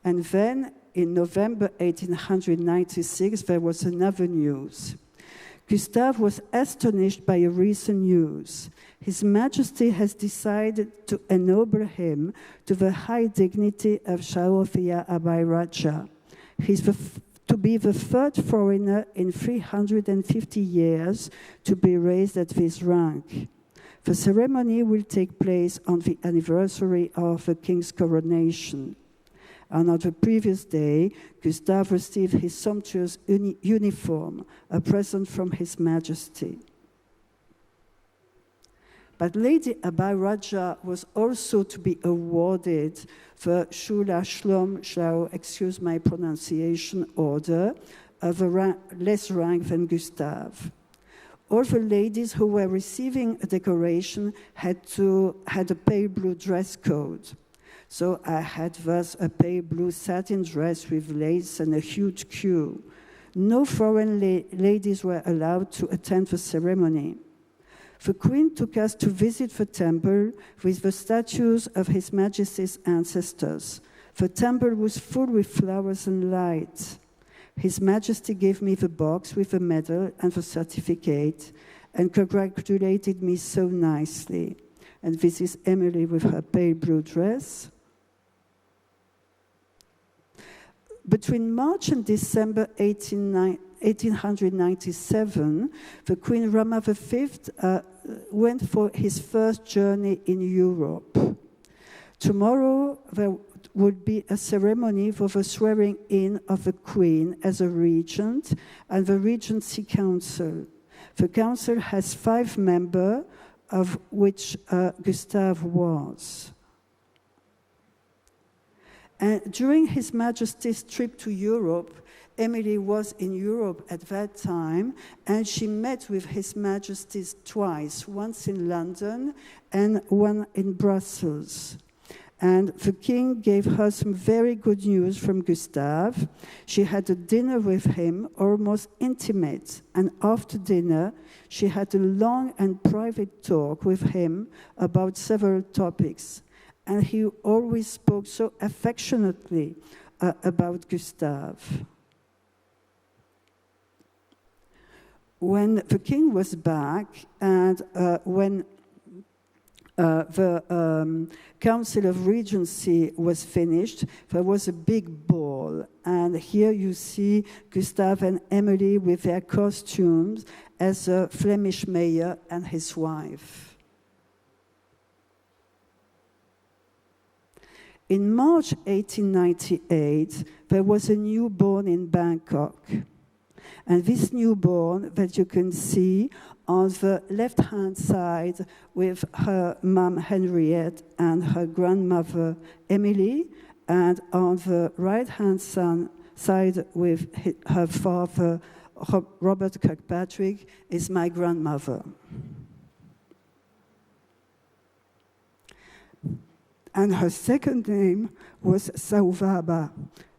And then, in November 1896, there was another news. Gustave was astonished by a recent news. His Majesty has decided to ennoble him to the high dignity of Chao Phya Abhai Raja. He's to be the 3rd foreigner in 350 years to be raised at this rank. The ceremony will take place on the anniversary of the king's coronation. And on the previous day, Gustave received his sumptuous uniform, a present from His Majesty. But Lady Abhai Raja was also to be awarded the Shula Shlom Shao, excuse my pronunciation, order of a less rank than Gustave. All the ladies who were receiving a decoration had a pale blue dress code. So I had thus a pale blue satin dress with lace and a huge queue. No foreign ladies were allowed to attend the ceremony. The Queen took us to visit the temple with the statues of His Majesty's ancestors. The temple was full with flowers and lights. His Majesty gave me the box with the medal and the certificate and congratulated me so nicely. And this is Emily with her pale blue dress. Between March and December 1897, the Queen Rama V went for his first journey in Europe. Tomorrow there would be a ceremony for the swearing in of the Queen as a regent and the Regency Council. The council has 5 members, of which Gustave was. And during His Majesty's trip to Europe, Emily was in Europe at that time, and she met with His Majesty twice, once in London and one in Brussels. And the king gave her some very good news from Gustave. She had a dinner with him, almost intimate, and after dinner, she had a long and private talk with him about several topics. And he always spoke so affectionately about Gustave. When the king was back and when the Council of Regency was finished, there was a big ball. And here you see Gustave and Emily with their costumes as a Flemish mayor and his wife. In March 1898, there was a newborn in Bangkok. And this newborn that you can see on the left-hand side with her mom Henriette and her grandmother Emily, and on the right-hand side with her father Robert Kirkpatrick is my grandmother. And her second name was Sauvaba.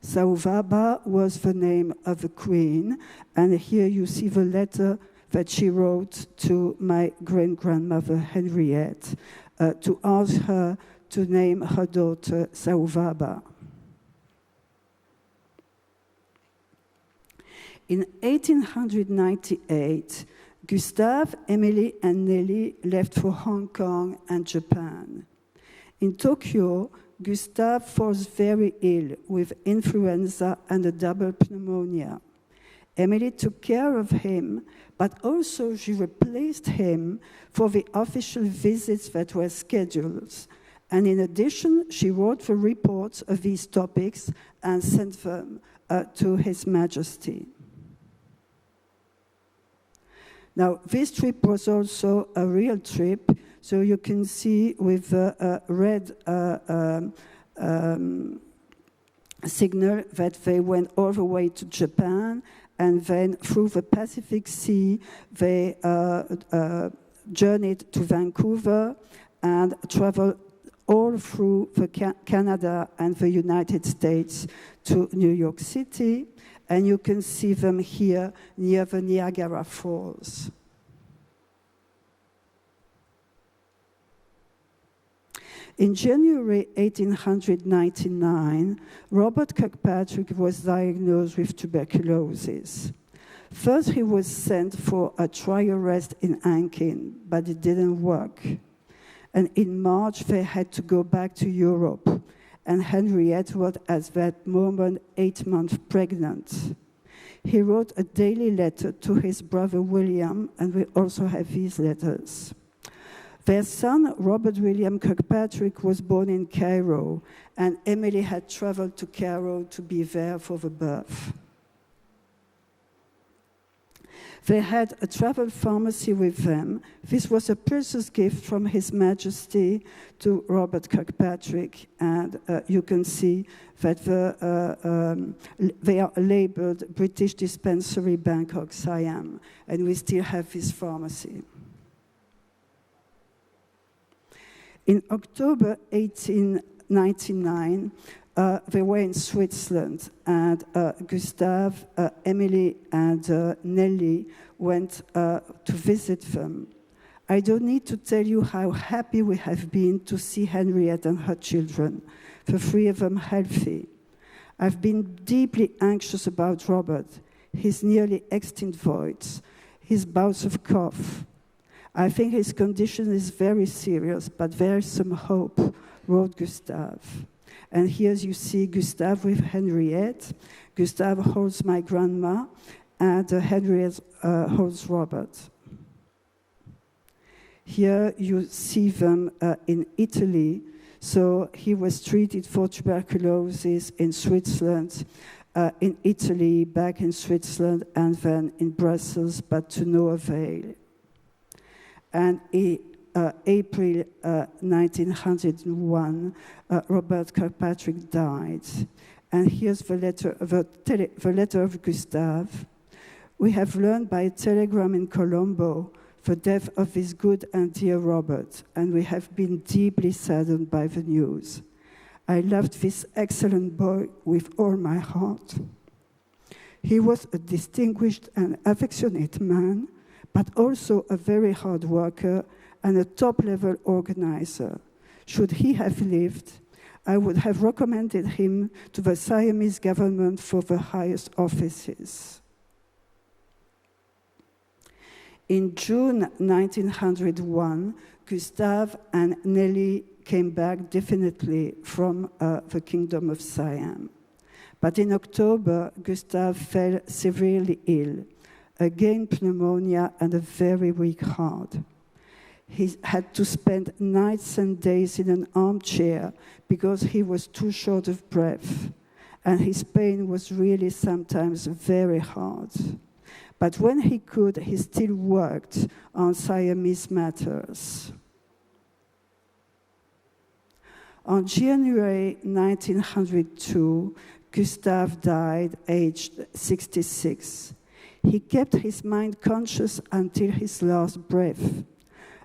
Sauvaba was the name of the queen, and here you see the letter that she wrote to my great-grandmother Henriette to ask her to name her daughter Sauvaba. In 1898, Gustave, Emily, and Nellie left for Hong Kong and Japan. In Tokyo, Gustave falls very ill with influenza and a double pneumonia. Emily took care of him, but also she replaced him for the official visits that were scheduled. And in addition, she wrote the reports of these topics and sent them to His Majesty. Now, this trip was also a real trip. So you can see with the red signal that they went all the way to Japan, and then through the Pacific Sea, they journeyed to Vancouver and traveled all through Canada and the United States to New York City. And you can see them here near the Niagara Falls. In January 1899, Robert Kirkpatrick was diagnosed with tuberculosis. First, he was sent for a trial rest in Ankin, but it didn't work. And in March, they had to go back to Europe. And Henriette was at that moment 8 months pregnant. He wrote a daily letter to his brother William, and we also have these letters. Their son, Robert William Kirkpatrick, was born in Cairo, and Emily had traveled to Cairo to be there for the birth. They had a travel pharmacy with them. This was a precious gift from His Majesty to Robert Kirkpatrick, and you can see that they are labeled British Dispensary Bangkok, Siam, and we still have this pharmacy. In October 1899, they were in Switzerland, and Gustave, Emily, and Nellie went to visit them. I don't need to tell you how happy we have been to see Henriette and her children, the three of them healthy. I've been deeply anxious about Robert, his nearly extinct voice, his bouts of cough. I think his condition is very serious, but there is some hope, wrote Gustave. And here you see Gustave with Henriette. Gustave holds my grandma, and Henriette holds Robert. Here you see them in Italy. So he was treated for tuberculosis in Switzerland, in Italy, back in Switzerland, and then in Brussels, but to no avail. And in April 1901, Robert Kirkpatrick died. And here's the letter of Gustave. We have learned by a telegram in Colombo the death of this good and dear Robert, and we have been deeply saddened by the news. I loved this excellent boy with all my heart. He was a distinguished and affectionate man, but also a very hard worker and a top-level organizer. Should he have lived, I would have recommended him to the Siamese government for the highest offices. In June 1901, Gustave and Nelly came back definitely from the Kingdom of Siam. But in October, Gustave fell severely ill, again pneumonia and a very weak heart. He had to spend nights and days in an armchair because he was too short of breath, and his pain was really sometimes very hard. But when he could, he still worked on Siamese matters. On January 1902, Gustave died, aged 66. He kept his mind conscious until his last breath.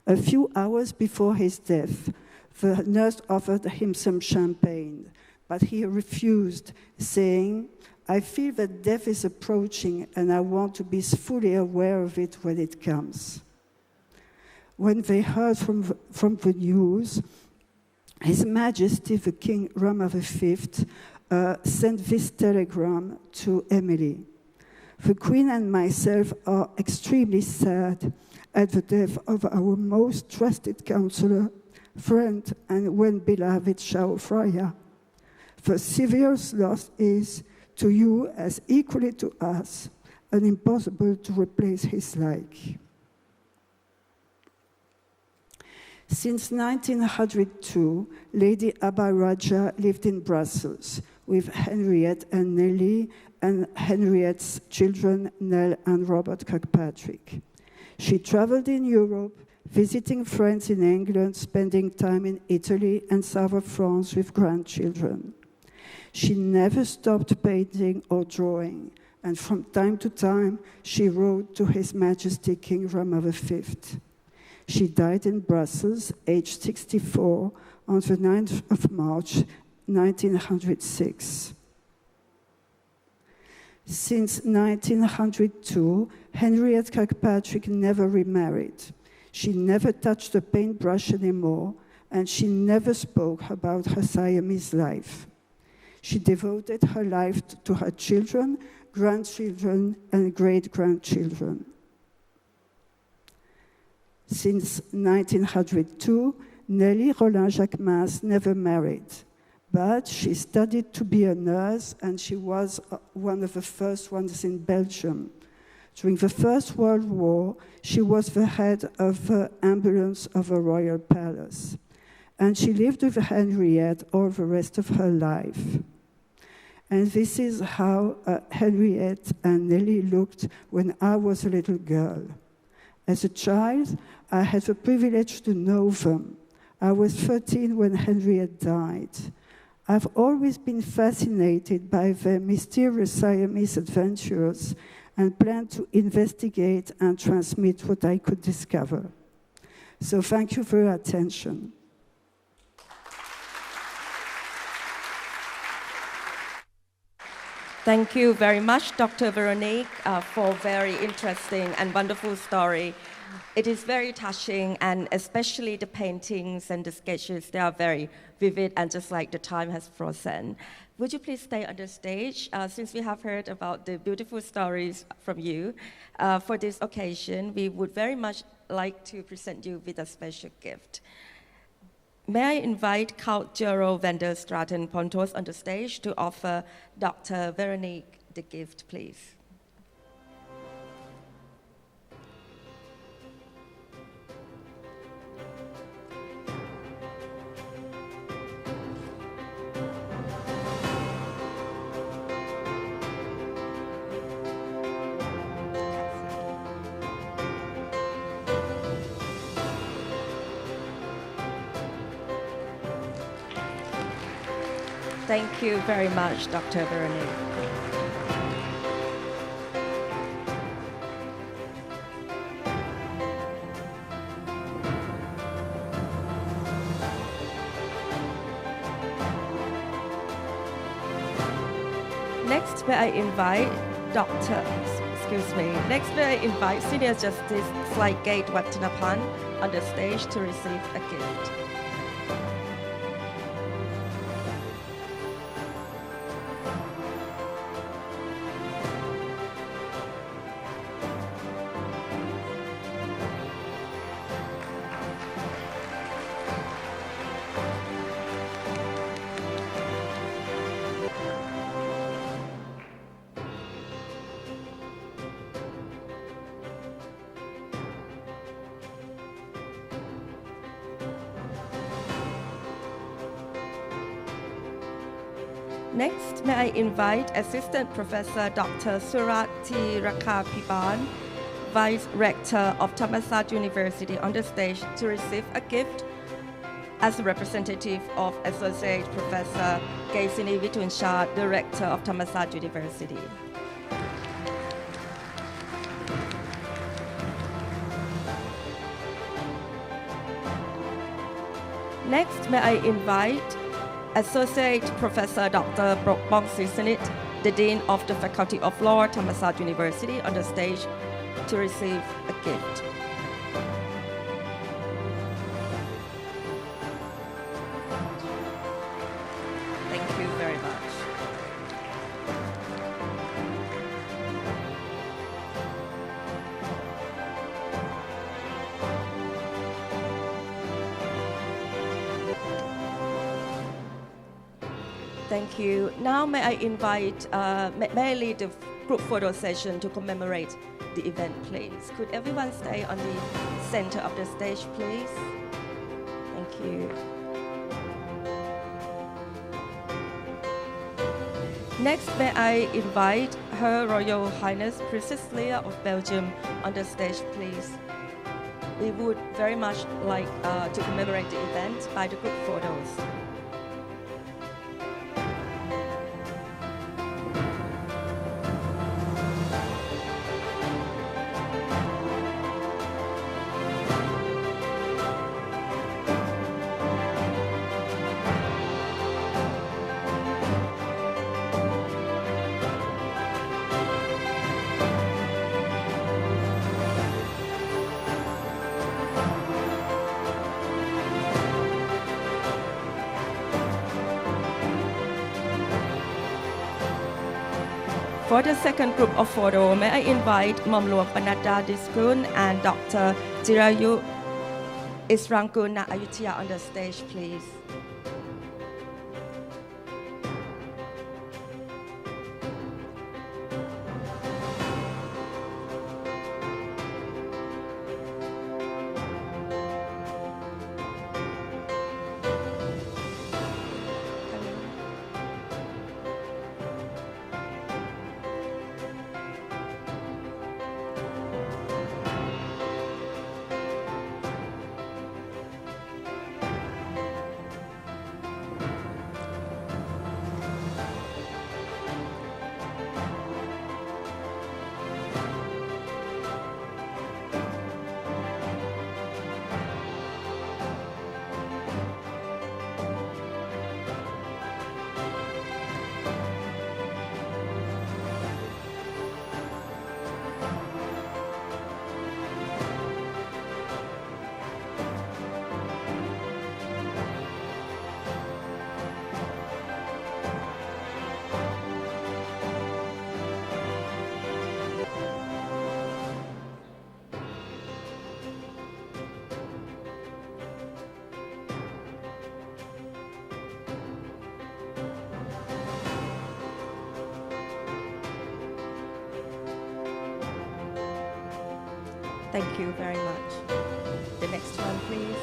A few hours before his death, the nurse offered him some champagne, but he refused, saying, I feel that death is approaching and I want to be fully aware of it when it comes. When they heard from the news, His Majesty the King Rama V sent this telegram to Emily. The Queen and myself are extremely sad at the death of our most trusted counselor, friend, and well-beloved Chao Phya. The severest loss is, to you as equally to us, and impossible to replace his like. Since 1902, Lady Abhai Raja lived in Brussels with Henriette and Nelly and Henriette's children, Nell and Robert Kirkpatrick. She traveled in Europe, visiting friends in England, spending time in Italy and south of France with grandchildren. She never stopped painting or drawing, and from time to time, she wrote to His Majesty King Rama V. She died in Brussels, aged 64, on the 9th of March, 1906. Since 1902, Henriette Kirkpatrick never remarried. She never touched a paintbrush anymore, and she never spoke about her Siamese life. She devoted her life to her children, grandchildren, and great-grandchildren. Since 1902, Nelly Rolin-Jaequemyns never married, but she studied to be a nurse, and she was one of the first ones in Belgium. During the First World War, she was the head of the ambulance of the Royal Palace, and she lived with Henriette all the rest of her life. And this is how Henriette and Nelly looked when I was a little girl. As a child, I had the privilege to know them. I was 13 when Henriette died. I've always been fascinated by their mysterious Siamese adventures and planned to investigate and transmit what I could discover. So thank you for your attention. Thank you very much, Dr. Veronique, for very interesting and wonderful story. It is very touching, and especially the paintings and the sketches, they are very vivid and just like the time has frozen. Would you please stay on the stage? Since we have heard about the beautiful stories from you, for this occasion, we would very much like to present you with a special gift. May I invite Count Gerald van der Straten Pontos on the stage to offer Dr. Veronique the gift, please. Thank you very much, Dr. Veronique. Next, may I invite Senior Justice Slaikate Wattanapan on the stage to receive a gift. Next, may I invite Assistant Professor Dr. Surati Rakhapiban, Vice Rector of Thammasat University, on the stage to receive a gift as a representative of Associate Professor Gaisini Vituncha, Director of Thammasat University. Next, may I invite Associate Professor Dr. Prokbong Sisanit, the Dean of the Faculty of Law, Thammasat University, on the stage to receive a gift. Thank you very much. Thank you. Now may I invite, may I lead the group photo session to commemorate the event, please. Could everyone stay on the center of the stage, please? Thank you. Next, may I invite Her Royal Highness Princess Leia of Belgium on the stage, please. We would very much like to commemorate the event by the group photos. For the second group of photo, may I invite Momluang Panadda Diskul and Dr. Chirayu Isarangkun Na Ayuthaya on the stage, please. Thank you very much. The next one, please.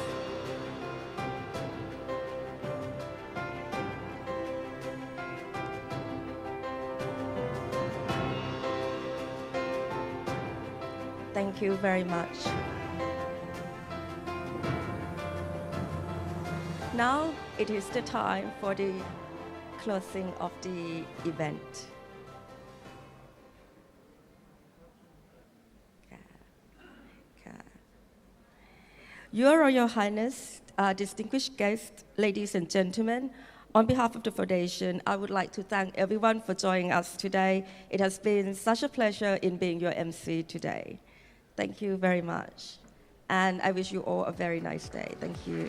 Thank you very much. Now it is the time for the closing of the event. Your Royal Highness, distinguished guests, ladies and gentlemen, on behalf of the Foundation, I would like to thank everyone for joining us today. It has been such a pleasure in being your MC today. Thank you very much. And I wish you all a very nice day. Thank you.